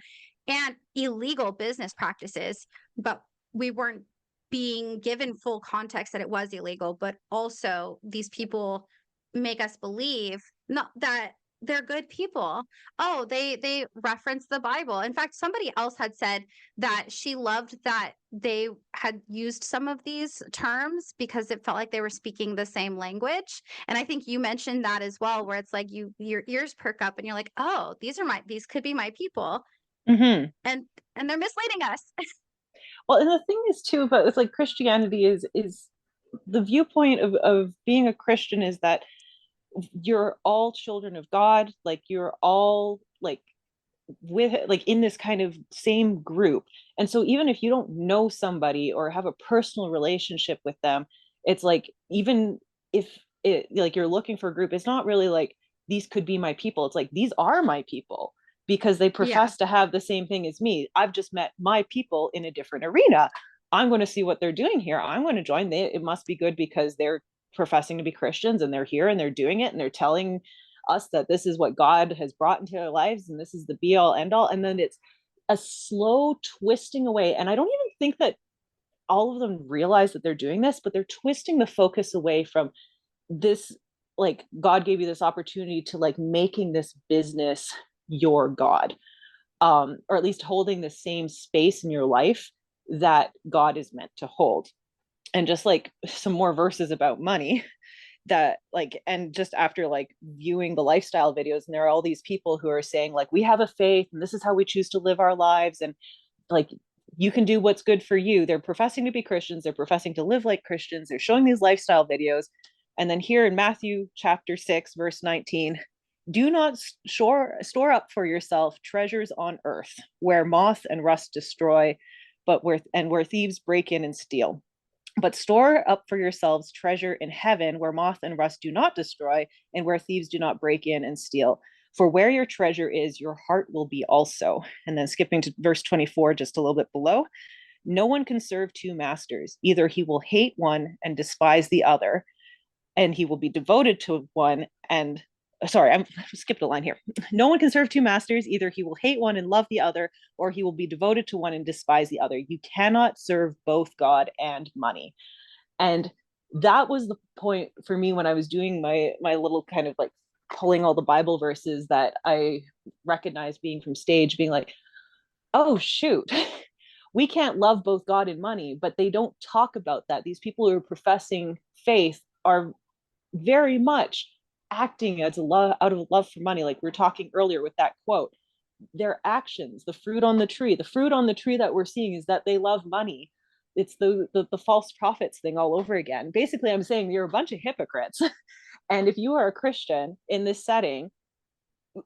Speaker 1: and illegal business practices, but we weren't being given full context that it was illegal, but also these people make us believe not that they're good people. Oh, they reference the Bible. In fact, somebody else had said that she loved that they had used some of these terms because it felt like they were speaking the same language. And I think you mentioned that as well, where it's like your ears perk up and you're like, oh, these could be my people,
Speaker 2: Hmm.
Speaker 1: and they're misleading us.
Speaker 2: Well, and the thing is too, but it's like Christianity is the viewpoint of being a Christian is that you're all children of God, like you're all like with like in this kind of same group. And so even if you don't know somebody or have a personal relationship with them, it's like even if it like you're looking for a group, it's not really like these could be my people. It's like these are my people because they
Speaker 1: Yeah.
Speaker 2: profess to have the same thing as me. I've just met my people in a different arena. I'm going to see what they're doing here. I'm going to join. It must be good because they're professing to be Christians and they're here and they're doing it and they're telling us that this is what God has brought into our lives and this is the be all end all. And then it's a slow twisting away. And I don't even think that all of them realize that they're doing this, but they're twisting the focus away from this, like God gave you this opportunity to like making this business your God, or at least holding the same space in your life that God is meant to hold. And just like some more verses about money, that like, and just after like viewing the lifestyle videos, and there are all these people who are saying like we have a faith and this is how we choose to live our lives, and like you can do what's good for you. They're professing to be Christians, they're professing to live like Christians, they're showing these lifestyle videos. And then here in Matthew chapter 6 verse 19, do not store up for yourself treasures on earth where moth and rust destroy, but where thieves break in and steal, but store up for yourselves treasure in heaven where moth and rust do not destroy and where thieves do not break in and steal. For where your treasure is, your heart will be also. And then skipping to verse 24, just a little bit below, no one can serve two masters. Either he will hate one and despise the other, and he will be devoted to one and sorry, I'm skipped a line here. No one can serve two masters. Either he will hate one and love the other, or he will be devoted to one and despise the other. You cannot serve both God and money. And that was the point for me when I was doing my little kind of like pulling all the Bible verses that I recognized being from stage, being like, oh shoot, we can't love both God and money, but they don't talk about that. These people who are professing faith are very much acting as a love out of love for money, like we were talking earlier with that quote. Their actions, the fruit on the tree that we're seeing is that they love money. It's the false prophets thing all over again. Basically, I'm saying you're a bunch of hypocrites. And if you are a Christian in this setting,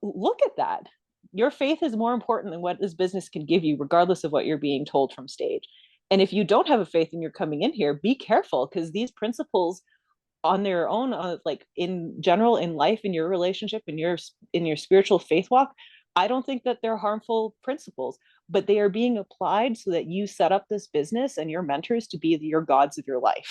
Speaker 2: look at that. Your faith is more important than what this business can give you, regardless of what you're being told from stage. And if you don't have a faith and you're coming in here, be careful, because these principles on their own, like in general in life, in your relationship, in your spiritual faith walk, I don't think that they're harmful principles, but they are being applied so that you set up this business and your mentors to be your gods of your life.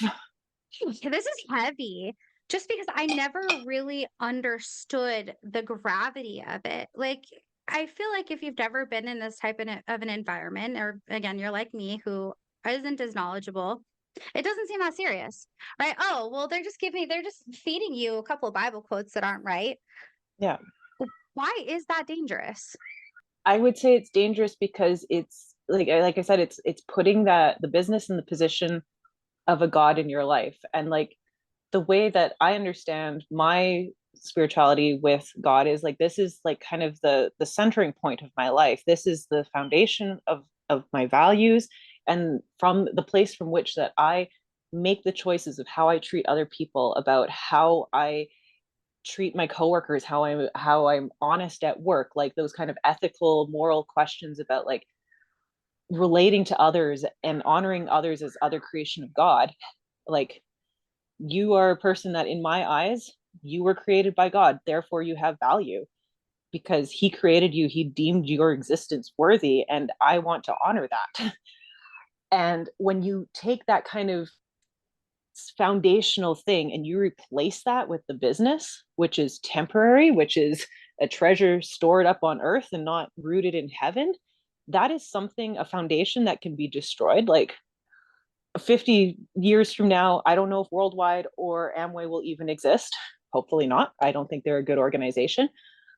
Speaker 1: This is heavy just because I never really understood the gravity of it. Like, I feel like if you've never been in this type of an environment, or again, you're like me who isn't as knowledgeable, It doesn't seem that serious, right? Oh, well, they're just feeding you a couple of Bible quotes that aren't right.
Speaker 2: Yeah.
Speaker 1: Why is that dangerous?
Speaker 2: I would say it's dangerous because it's like I said, it's putting that the business in the position of a god in your life. And like the way that I understand my spirituality with God is like this is like kind of the centering point of my life. This is the foundation of my values, and from the place from which that I make the choices of how I treat other people, about how I treat my coworkers, how I'm honest at work, like those kind of ethical, moral questions about like relating to others and honoring others as other creation of God. Like you are a person that in my eyes, you were created by God, therefore you have value because he created you, he deemed your existence worthy, and I want to honor that. And when you take that kind of foundational thing and you replace that with the business, which is temporary, which is a treasure stored up on earth and not rooted in heaven, that is something, a foundation that can be destroyed. Like 50 years from now, I don't know if Worldwide or Amway will even exist. Hopefully not. I don't think they're a good organization.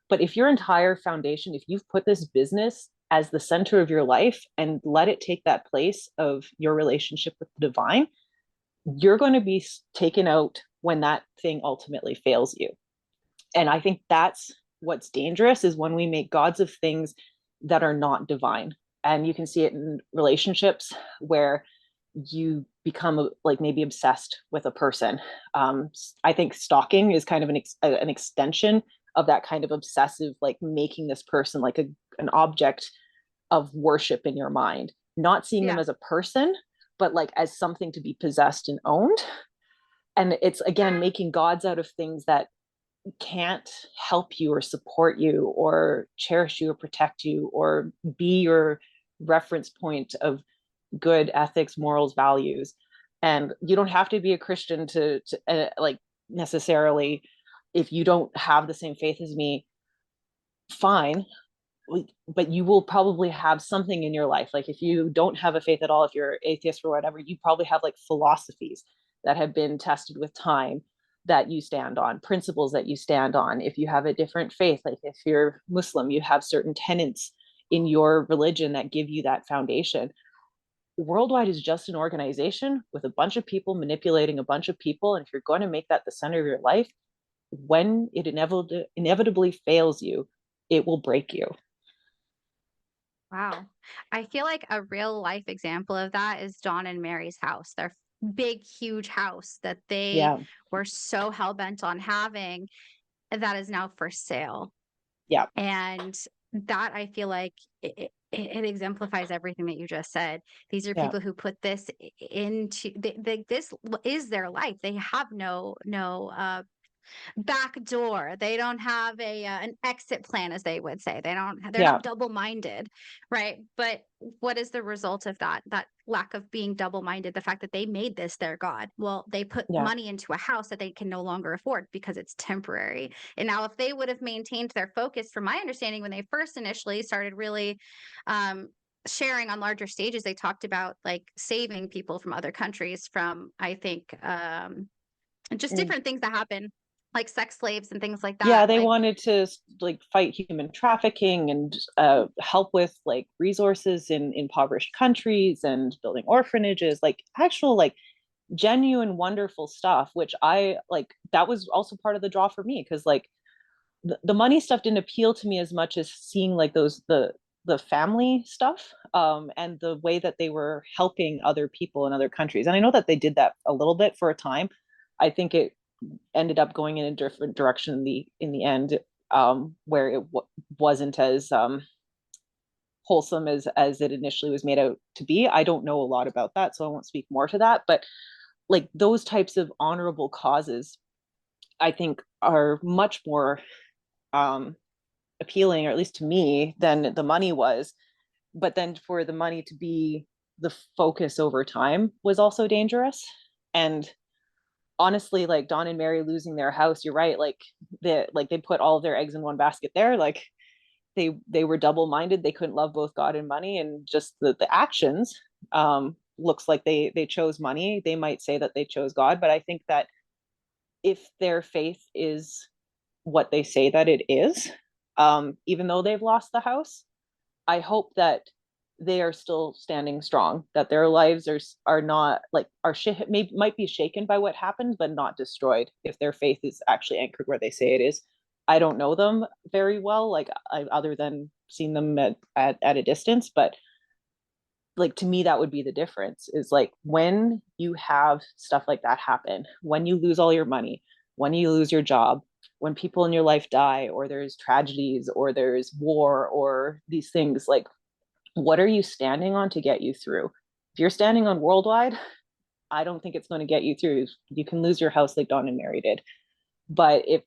Speaker 2: But if your entire foundation, if you've put this business as the center of your life and let it take that place of your relationship with the divine, you're going to be taken out when that thing ultimately fails you. And I think that's what's dangerous, is when we make gods of things that are not divine. And you can see it in relationships where you become like maybe obsessed with a person. I think stalking is kind of an extension of that kind of obsessive, like making this person like an object of worship in your mind, not seeing them
Speaker 1: Yeah.
Speaker 2: as a person, but like as something to be possessed and owned. And it's again making gods out of things that can't help you or support you or cherish you or protect you or be your reference point of good ethics, morals, values. And you don't have to be a Christian to like necessarily. If you don't have the same faith as me, fine, but you will probably have something in your life. Like if you don't have a faith at all, if you're atheist or whatever, you probably have like philosophies that have been tested with time that you stand on, principles that you stand on. If you have a different faith, like if you're Muslim, you have certain tenets in your religion that give you that foundation. Worldwide is just an organization with a bunch of people manipulating a bunch of people. And if you're going to make that the center of your life, when it inevitably fails you, it will break you.
Speaker 1: Wow. I feel like a real life example of that is John and Mary's house, their big, huge house that they
Speaker 2: Yeah.
Speaker 1: were so hell bent on having that is now for sale.
Speaker 2: Yeah.
Speaker 1: And that I feel like it exemplifies everything that you just said. These are
Speaker 2: Yeah.
Speaker 1: people who put this into this is their life. They have no back door. They don't have a an exit plan, as they would say. They're
Speaker 2: Yeah.
Speaker 1: not double-minded, right? But what is the result of that? That lack of being double-minded, the fact that they made this their god. Well, they put
Speaker 2: Yeah.
Speaker 1: money into a house that they can no longer afford because it's temporary. And now if they would have maintained their focus, from my understanding, when they first initially started really um sharing on larger stages, they talked about like saving people from other countries from, I think, just
Speaker 2: Mm.
Speaker 1: different things that happen, like sex slaves and things like
Speaker 2: Yeah,
Speaker 1: that.
Speaker 2: they
Speaker 1: Like,
Speaker 2: wanted to like fight human trafficking and help with like resources in impoverished countries and building orphanages, like actual like genuine wonderful stuff, which I like. That was also part of the draw for me because like the money stuff didn't appeal to me as much as seeing like those the family stuff, and the way that they were helping other people in other countries. And I know that they did that a little bit for a time. I think it ended up going in a different direction in the end, where it wasn't as wholesome as it initially was made out to be. I don't know a lot about that, so I won't speak more to that. But like those types of honorable causes, I think are much more um, appealing, or at least to me, than the money was. But then for the money to be the focus over time was also dangerous. And honestly, like Don and Mary losing their house, you're right. They put all of their eggs in one basket there. Like they were double minded. They couldn't love both God and money, and just the actions. looks like they chose money, they might say that they chose God. But I think that if their faith is what they say that it is, even though they've lost the house, I hope that they are still standing strong, that their lives are not like might be shaken by what happened, but not destroyed. If their faith is actually anchored where they say it is. I don't know them very well, like other than seeing them at a distance, but like to me that would be the difference, is like when you have stuff like that happen, when you lose all your money, when you lose your job, when people in your life die, or there's tragedies, or there's war, or these things, like what are you standing on to get you through? If you're standing on worldwide, I don't think it's going to get you through. You can lose your house like Don and Mary did, but if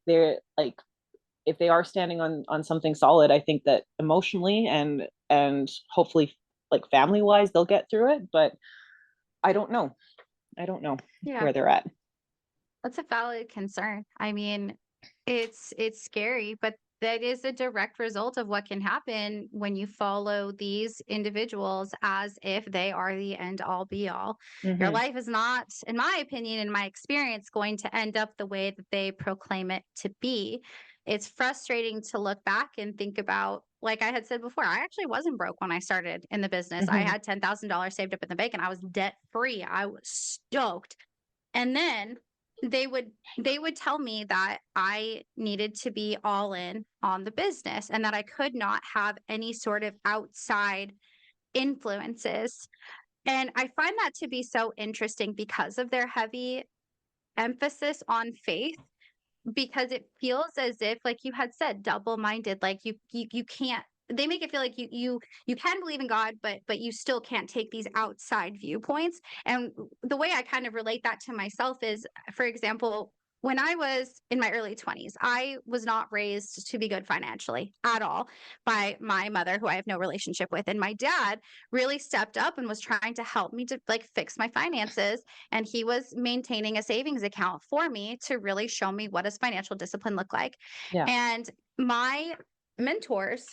Speaker 2: they are standing on something solid, I think that emotionally and hopefully like family wise they'll get through it. But I don't know. I don't know
Speaker 1: Yeah.
Speaker 2: where they're at.
Speaker 1: That's a valid concern. I mean, it's scary, but that is a direct result of what can happen when you follow these individuals as if they are the end all be all. Your
Speaker 2: Mm-hmm.
Speaker 1: life is not, in my opinion, in my experience, going to end up the way that they proclaim it to be. It's frustrating to look back and think about, like I had said before, I actually wasn't broke when I started in the business. I
Speaker 2: Mm-hmm.
Speaker 1: had $10,000 saved up in the bank and I was debt free. I was stoked. And then they would tell me that I needed to be all in on the business and that I could not have any sort of outside influences. And I find that to be so interesting because of their heavy emphasis on faith, because it feels as if, like you had said, double-minded, like you can't, they make it feel like you can believe in God, but you still can't take these outside viewpoints. And the way I kind of relate that to myself is, for example, when I was in my early 20s, I was not raised to be good financially at all by my mother, who I have no relationship with. And my dad really stepped up and was trying to help me to like fix my finances. And he was maintaining a savings account for me to really show me what does financial discipline look like.
Speaker 2: Yeah.
Speaker 1: And my mentors,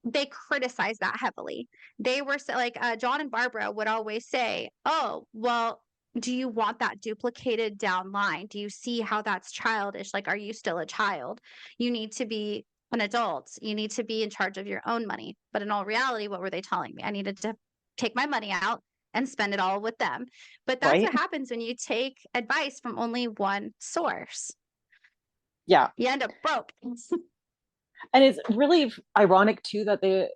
Speaker 1: they criticized that heavily. They were like, John and Barbara would always say, "Oh, well, do you want that duplicated down line? Do you see how that's childish? Like, are you still a child? You need to be an adult. You need to be in charge of your own money." But in all reality, what were they telling me? I needed to take my money out and spend it all with them. But that's
Speaker 2: Right.
Speaker 1: what happens when you take advice from only one source.
Speaker 2: Yeah.
Speaker 1: You end up broke.
Speaker 2: And it's really ironic too that they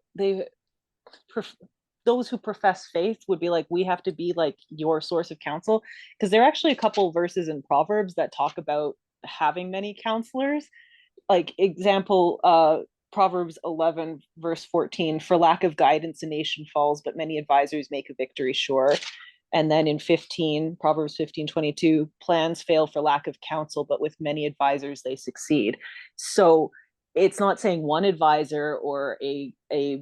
Speaker 2: those who profess faith would be like, we have to be like your source of counsel, because there are actually a couple verses in Proverbs that talk about having many counselors. Like example, Proverbs 11 verse 14, for lack of guidance a nation falls, but many advisors make a victory sure. And then in 15, Proverbs 15:22, plans fail for lack of counsel, but with many advisors they succeed. So it's not saying one advisor or a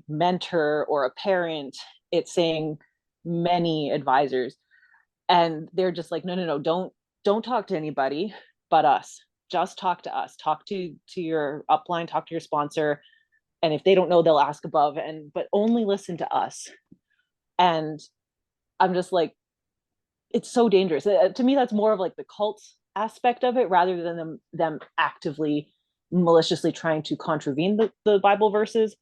Speaker 2: mentor or a parent, it's saying many advisors. And they're just like, no, no, no, don't talk to anybody but us. Just talk to us. Talk to your upline, talk to your sponsor. And if they don't know, they'll ask above, and but only listen to us. And I'm just like, it's so dangerous. To me, that's more of like the cult aspect of it rather than them actively maliciously trying to contravene the Bible verses.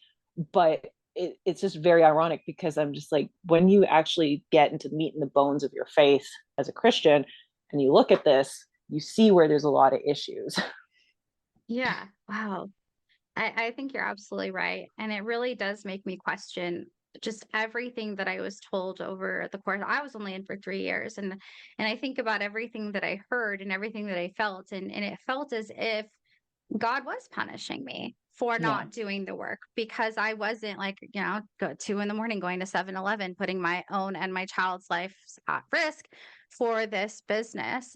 Speaker 2: But it's just very ironic, because I'm just like, when you actually get into the meat and the bones of your faith as a Christian and you look at this, you see where there's a lot of issues.
Speaker 1: Yeah. Wow. I think you're absolutely right. And it really does make me question just everything that I was told over the course. I was only in for 3 years, and I think about everything that I heard and everything that I felt, and it felt as if God was punishing me for
Speaker 2: Yeah.
Speaker 1: not doing the work, because I wasn't like, go 2 in the morning going to 7-Eleven, putting my own and my child's life at risk for this business.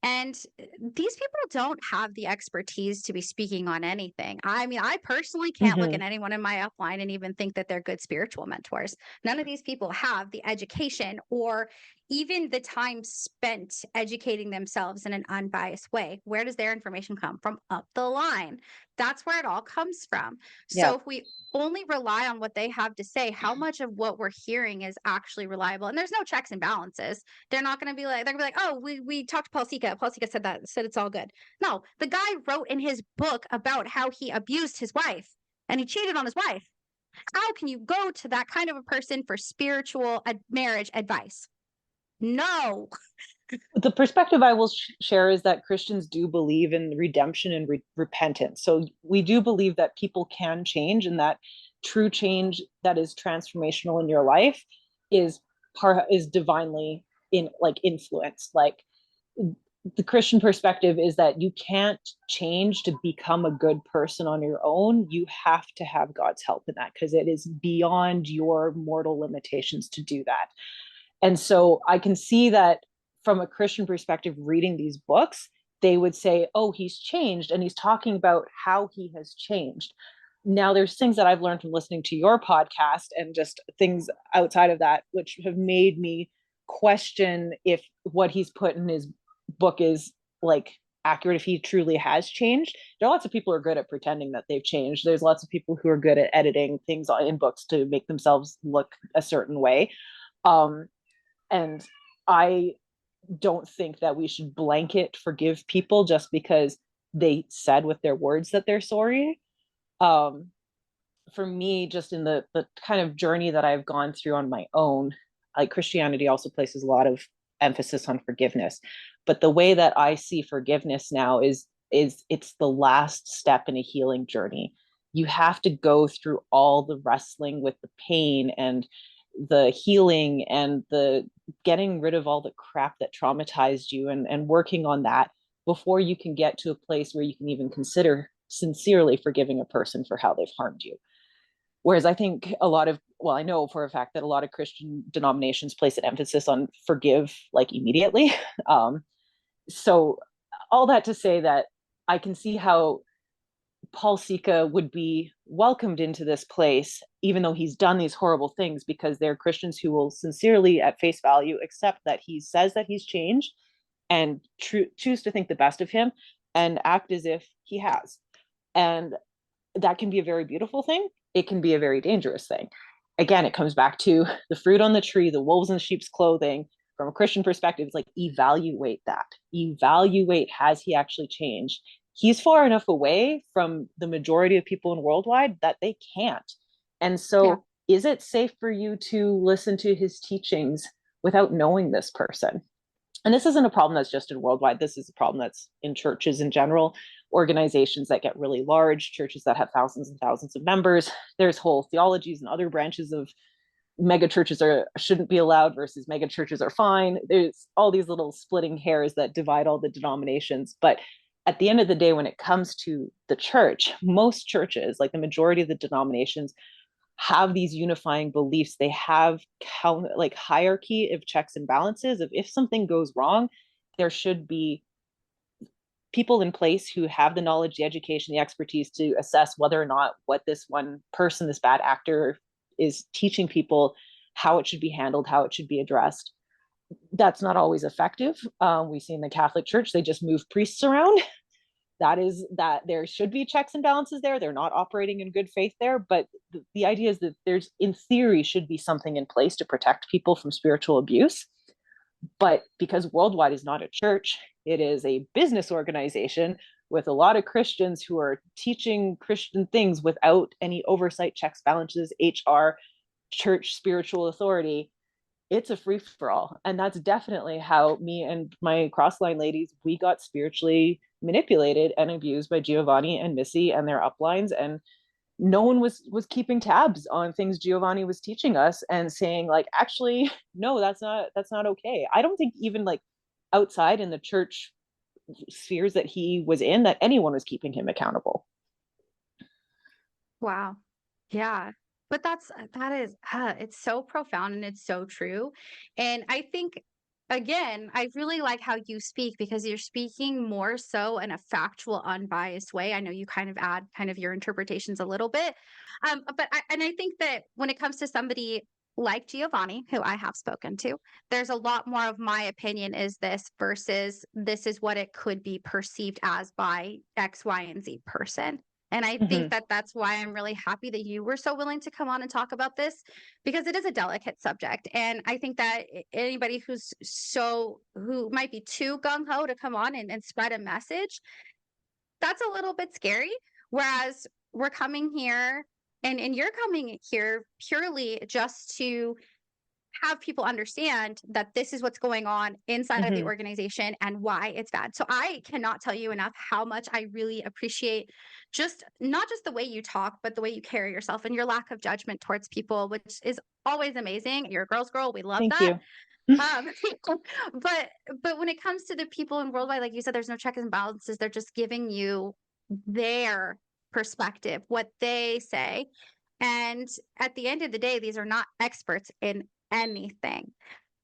Speaker 1: And these people don't have the expertise to be speaking on anything. I mean, I personally can't look
Speaker 2: Mm-hmm.
Speaker 1: at anyone in my upline and even think that they're good spiritual mentors. None of these people have the education or even the time spent educating themselves in an unbiased way, where does their information come from? Up the line. That's where it all comes from.
Speaker 2: Yeah.
Speaker 1: So if we only rely on what they have to say, how much of what we're hearing is actually reliable? And there's no checks and balances. They're not going to be like, they're going to be like, oh, we talked to Paul Sika. Paul Sika said that, said it's all good. No, the guy wrote in his book about how he abused his wife and he cheated on his wife. How can you go to that kind of a person for spiritual marriage advice? No.
Speaker 2: The perspective I will share is that Christians do believe in redemption and repentance. So we do believe that people can change, and that true change that is transformational in your life is divinely influenced. Like, the Christian perspective is that you can't change to become a good person on your own. You have to have God's help in that, because it is beyond your mortal limitations to do that. And so I can see that from a Christian perspective, reading these books, they would say, oh, he's changed. And he's talking about how he has changed. Now, there's things that I've learned from listening to your podcast and just things outside of that, which have made me question if what he's put in his book is like accurate, if he truly has changed. There are lots of people who are good at pretending that they've changed. There's lots of people who are good at editing things in books to make themselves look a certain way. And I don't think that we should blanket forgive people just because they said with their words that they're sorry. Um, for me, just in the kind of journey that I've gone through on my own, like, Christianity also places a lot of emphasis on forgiveness. But the way that I see forgiveness now is it's the last step in a healing journey. You have to go through all the wrestling with the pain and the healing and the getting rid of all the crap that traumatized you, and working on that before you can get to a place where you can even consider sincerely forgiving a person for how they've harmed you. Whereas I think I know for a fact that a lot of Christian denominations place an emphasis on forgive like immediately. Um, so all that to say that I can see how Paul Sika would be welcomed into this place, even though he's done these horrible things, because they're Christians who will sincerely, at face value, accept that he says that he's changed and choose to think the best of him and act as if he has. And that can be a very beautiful thing. It can be a very dangerous thing. Again, it comes back to the fruit on the tree, the wolves in sheep's clothing. From a Christian perspective, it's like, evaluate that. Evaluate, has he actually changed? He's far enough away from the majority of people in worldwide that they can't. And
Speaker 1: Yeah.
Speaker 2: so, is it safe for you to listen to his teachings without knowing this person? And this isn't a problem that's just in worldwide. This is a problem that's in churches in general, organizations that get really large, churches that have thousands and thousands of members. There's whole theologies and other branches of mega churches shouldn't be allowed versus mega churches are fine. There's all these little splitting hairs that divide all the denominations. But at the end of the day, when it comes to the church, most churches, like the majority of the denominations, have these unifying beliefs. They have like hierarchy of checks and balances. If something goes wrong, there should be people in place who have the knowledge, the education, the expertise to assess whether or not what this one person, this bad actor, is teaching people, how it should be handled, how it should be addressed. That's not always effective. We see in the Catholic Church, they just move priests around. That there should be checks and balances there. They're not operating in good faith there. But the idea is that there's, in theory, should be something in place to protect people from spiritual abuse. But because Worldwide is not a church, it is a business organization with a lot of Christians who are teaching Christian things without any oversight, checks, balances, HR, church spiritual authority. It's a free for all. And that's definitely how me and my crossline ladies, we got spiritually manipulated and abused by Giovanni and Missy and their uplines. And no one was keeping tabs on things Giovanni was teaching us and saying, like, actually, no, that's not okay. I don't think even like outside in the church spheres that he was in, that anyone was keeping him accountable.
Speaker 1: Wow. Yeah. But that is, it's so profound and it's so true. And I think, again, I really like how you speak because you're speaking more so in a factual, unbiased way. I know you kind of add kind of your interpretations a little bit. And I think that when it comes to somebody like Giovanni, who I have spoken to, there's a lot more of my opinion is this versus this is what it could be perceived as by X, Y, and Z person. And I think
Speaker 2: Mhm.
Speaker 1: that that's why I'm really happy that you were so willing to come on and talk about this because it is a delicate subject. And I think that anybody who might be too gung ho to come on and spread a message, that's a little bit scary. Whereas we're coming here and you're coming here purely just to have people understand that this is what's going on inside of the
Speaker 2: Mhm.
Speaker 1: organization and why it's bad. So I cannot tell you enough how much I really appreciate just not just the way you talk, but the way you carry yourself and your lack of judgment towards people, which is always amazing. You're a girl's girl. We love
Speaker 2: Thank
Speaker 1: that.
Speaker 2: you.
Speaker 1: Um, but when it comes to the people in worldwide, like you said, there's no checks and balances. They're just giving you their perspective, what they say. And at the end of the day, these are not experts in anything.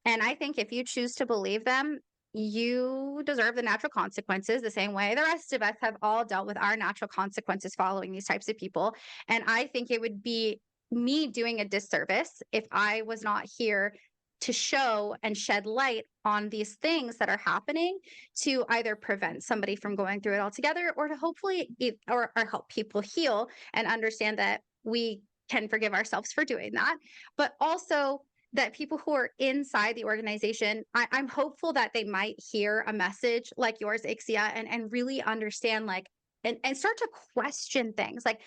Speaker 1: And I think if you choose to believe them, you deserve the natural consequences the same way the rest of us have all dealt with our natural consequences following these types of people. And I think it would be me doing a disservice if I was not here to show and shed light on these things that are happening to either prevent somebody from going through it altogether or to hopefully or help people heal and understand that we can forgive ourselves for doing that, but also that people who are inside the organization, I'm hopeful that they might hear a message like yours, Ixia, and really understand like and start to question things like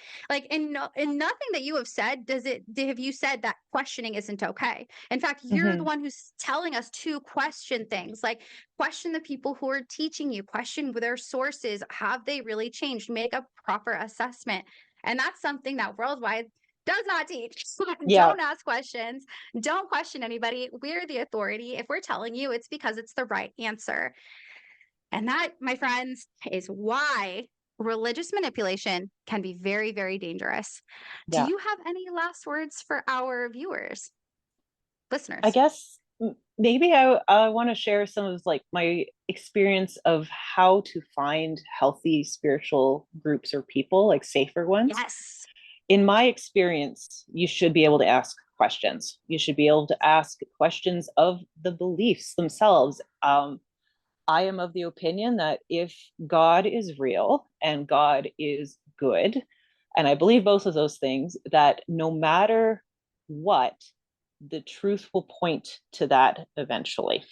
Speaker 1: in nothing that you have said have you said that questioning isn't okay. In fact, you're the
Speaker 2: Mhm.
Speaker 1: one who's telling us to question things, like question the people who are teaching you, question their sources, have they really changed, make a proper assessment. And that's something that worldwide does not teach.
Speaker 2: Yeah.
Speaker 1: Don't ask questions. Don't question anybody. We're the authority. If we're telling you, it's because it's the right answer. And that, my friends, is why religious manipulation can be very, very dangerous. Do
Speaker 2: Yeah.
Speaker 1: you have any last words for our viewers,
Speaker 2: I
Speaker 1: listeners?
Speaker 2: guess maybe I want to share some of like my experience of how to find healthy spiritual groups or people, like safer ones.
Speaker 1: Yes.
Speaker 2: In my experience, you should be able to ask questions. You should be able to ask questions of the beliefs themselves. I am of the opinion that if God is real and God is good, and I believe both of those things, that no matter what, the truth will point to that eventually.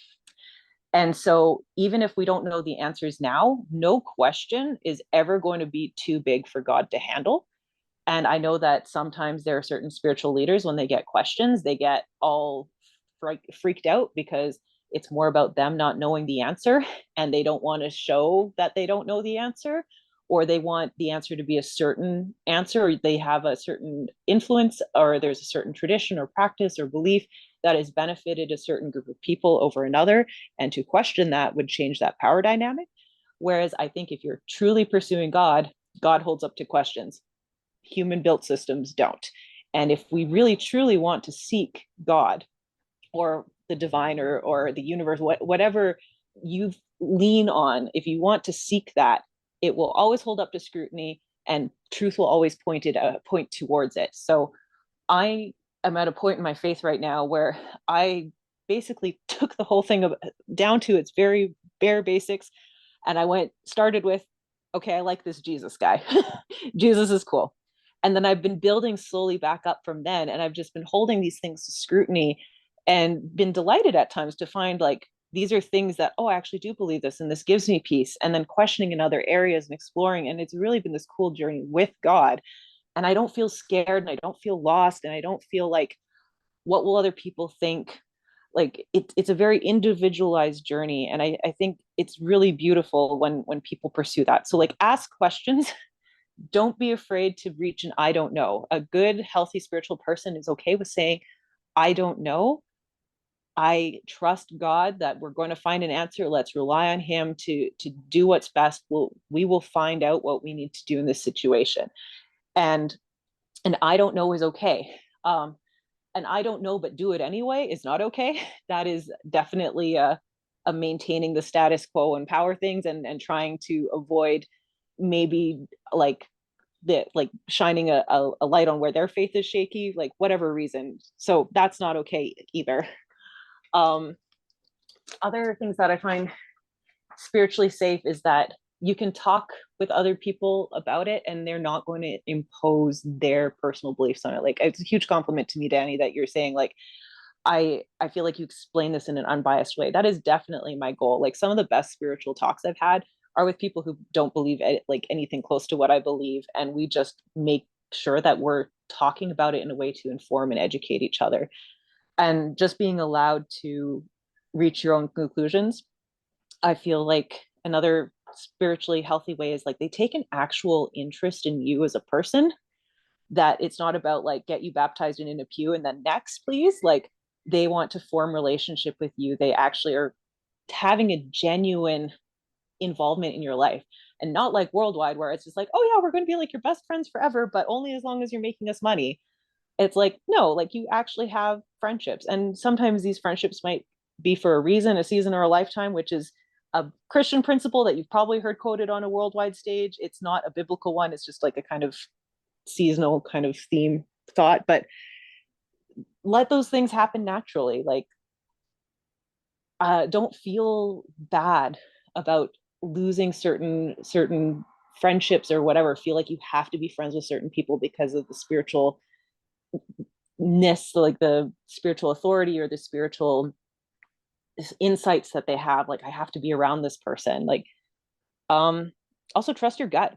Speaker 2: And so, even if we don't know the answers now, no question is ever going to be too big for God to handle. And I know that sometimes there are certain spiritual leaders, when they get questions, they get all freaked out because it's more about them not knowing the answer and they don't want to show that they don't know the answer, or they want the answer to be a certain answer, or they have a certain influence, or there's a certain tradition or practice or belief that has benefited a certain group of people over another. And to question that would change that power dynamic. Whereas I think if you're truly pursuing God, God holds up to questions. Human built systems don't. And if we really truly want to seek God or the divine or the universe, whatever you lean on, if you want to seek that, it will always hold up to scrutiny and truth will always point towards it. So I am at a point in my faith right now where I basically took the whole thing down to its very bare basics. And I started with, okay, I like this Jesus guy. Jesus is cool. And then I've been building slowly back up from then. And I've just been holding these things to scrutiny and been delighted at times to find like these are things that, oh, I actually do believe this and this gives me peace. And then questioning in other areas and exploring. And it's really been this cool journey with God. And I don't feel scared and I don't feel lost and I don't feel like, what will other people think? Like it's a very individualized journey. And I think it's really beautiful when people pursue that. So like ask questions. Don't be afraid to reach an I don't know. A good, healthy spiritual person is okay with saying, I don't know. I trust God that we're going to find an answer. Let's rely on Him to do what's best. We will find out what we need to do in this situation. And I don't know is okay. And I don't know, but do it anyway is not okay. That is definitely a maintaining the status quo and power things and trying to avoid maybe like that like shining a light on where their faith is shaky, like whatever reason. So that's not okay either. Um, Other things that I find spiritually safe is that you can talk with other people about it and they're not going to impose their personal beliefs on it. Like it's a huge compliment to me, Danny, that you're saying like I feel like you explain this in an unbiased way. That is definitely my goal. Like some of the best spiritual talks I've had are with people who don't believe it, like anything close to what I believe, and we just make sure that we're talking about it in a way to inform and educate each other, and just being allowed to reach your own conclusions. I feel like another spiritually healthy way is like they take an actual interest in you as a person, that it's not about like get you baptized and in a pew and then next please, like they want to form relationship with you. They actually are having a genuine involvement in your life, and not like worldwide where it's just like, oh yeah, we're going to be like your best friends forever but only as long as you're making us money. It's like, no, like you actually have friendships, and sometimes these friendships might be for a reason, a season, or a lifetime, which is a Christian principle that you've probably heard quoted on a worldwide stage. It's not a biblical one, it's just like a kind of seasonal kind of theme thought. But let those things happen naturally. Like don't feel bad about losing certain friendships or whatever. Feel like you have to be friends with certain people because of the spiritualness, like the spiritual authority or the spiritual insights that they have. Like I have to be around this person. Like also trust your gut.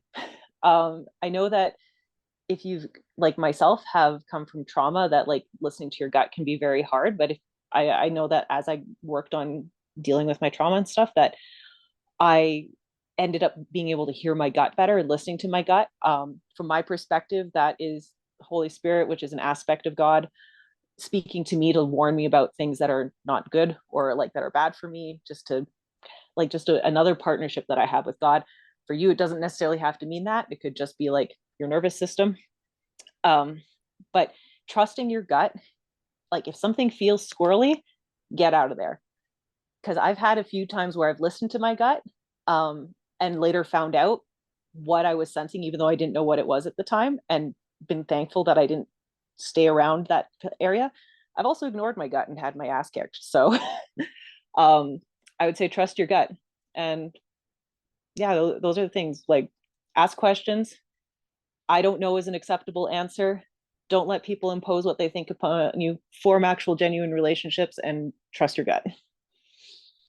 Speaker 2: I know that if you've like myself have come from trauma, that like listening to your gut can be very hard. But if I know that as I worked on dealing with my trauma and stuff, that I ended up being able to hear my gut better and listening to my gut. From my perspective, that is Holy Spirit, which is an aspect of God, speaking to me to warn me about things that are not good or like that are bad for me, just to like another partnership that I have with God. For you, it doesn't necessarily have to mean that. It could just be like your nervous system. Um, but trusting your gut, like if something feels squirrely, get out of there. Because I've had a few times where I've listened to my gut, and later found out what I was sensing, even though I didn't know what it was at the time, and been thankful that I didn't stay around that area. I've also ignored my gut and had my ass kicked. So I would say trust your gut. And yeah, those are the things. Like ask questions. I don't know is an acceptable answer. Don't let people impose what they think upon you. Form actual genuine relationships and trust your gut.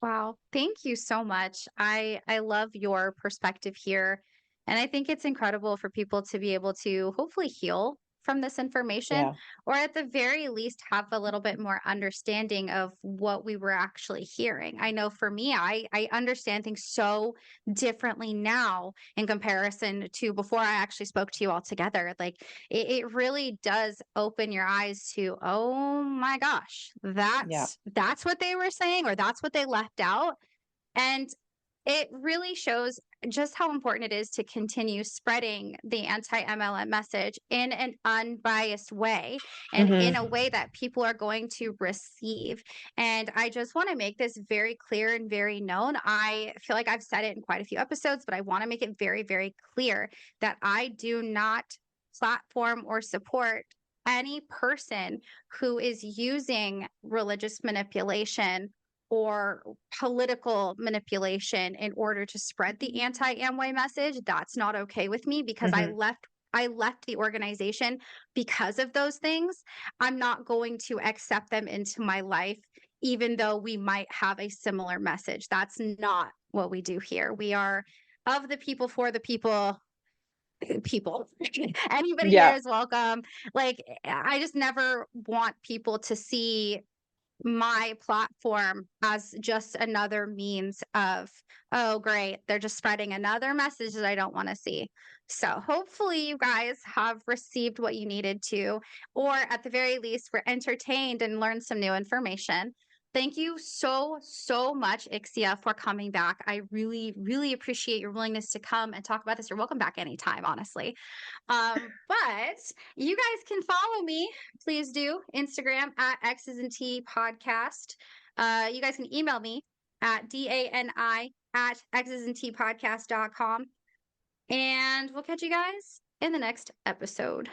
Speaker 1: Wow. Thank you so much. I love your perspective here. And I think it's incredible for people to be able to hopefully heal from this information,
Speaker 2: Yeah.
Speaker 1: or at the very least have a little bit more understanding of what we were actually hearing. I know for me, I understand things so differently now in comparison to before I actually spoke to you altogether. Like it really does open your eyes to, oh my gosh,
Speaker 2: Yeah.
Speaker 1: that's what they were saying, or that's what they left out. And it really shows just how important it is to continue spreading the anti-MLM message in an unbiased way, and in a
Speaker 2: Mm-hmm.
Speaker 1: way that people are going to receive. And I just want to make this very clear and very known. I feel like I've said it in quite a few episodes, but I want to make it very, very clear that I do not platform or support any person who is using religious manipulation or political manipulation in order to spread the anti-Amway message. That's not okay with me, because
Speaker 2: Mm-hmm.
Speaker 1: I left the organization because of those things. I'm not going to accept them into my life, even though we might have a similar message. That's not what we do here. We are of the people, for the people. People, anybody here
Speaker 2: Yeah.
Speaker 1: is welcome. Like, I just never want people to see my platform as just another means of, oh great, they're just spreading another message that I don't want to see. So hopefully you guys have received what you needed to, or at the very least were entertained and learned some new information. Thank you so much, Ixia, for coming back. I really, really appreciate your willingness to come and talk about this. You're welcome back anytime, honestly. But you guys can follow me. Please do. Instagram at X's and T podcast. You guys can email me at DANI at X's and T podcast.com. And we'll catch you guys in the next episode.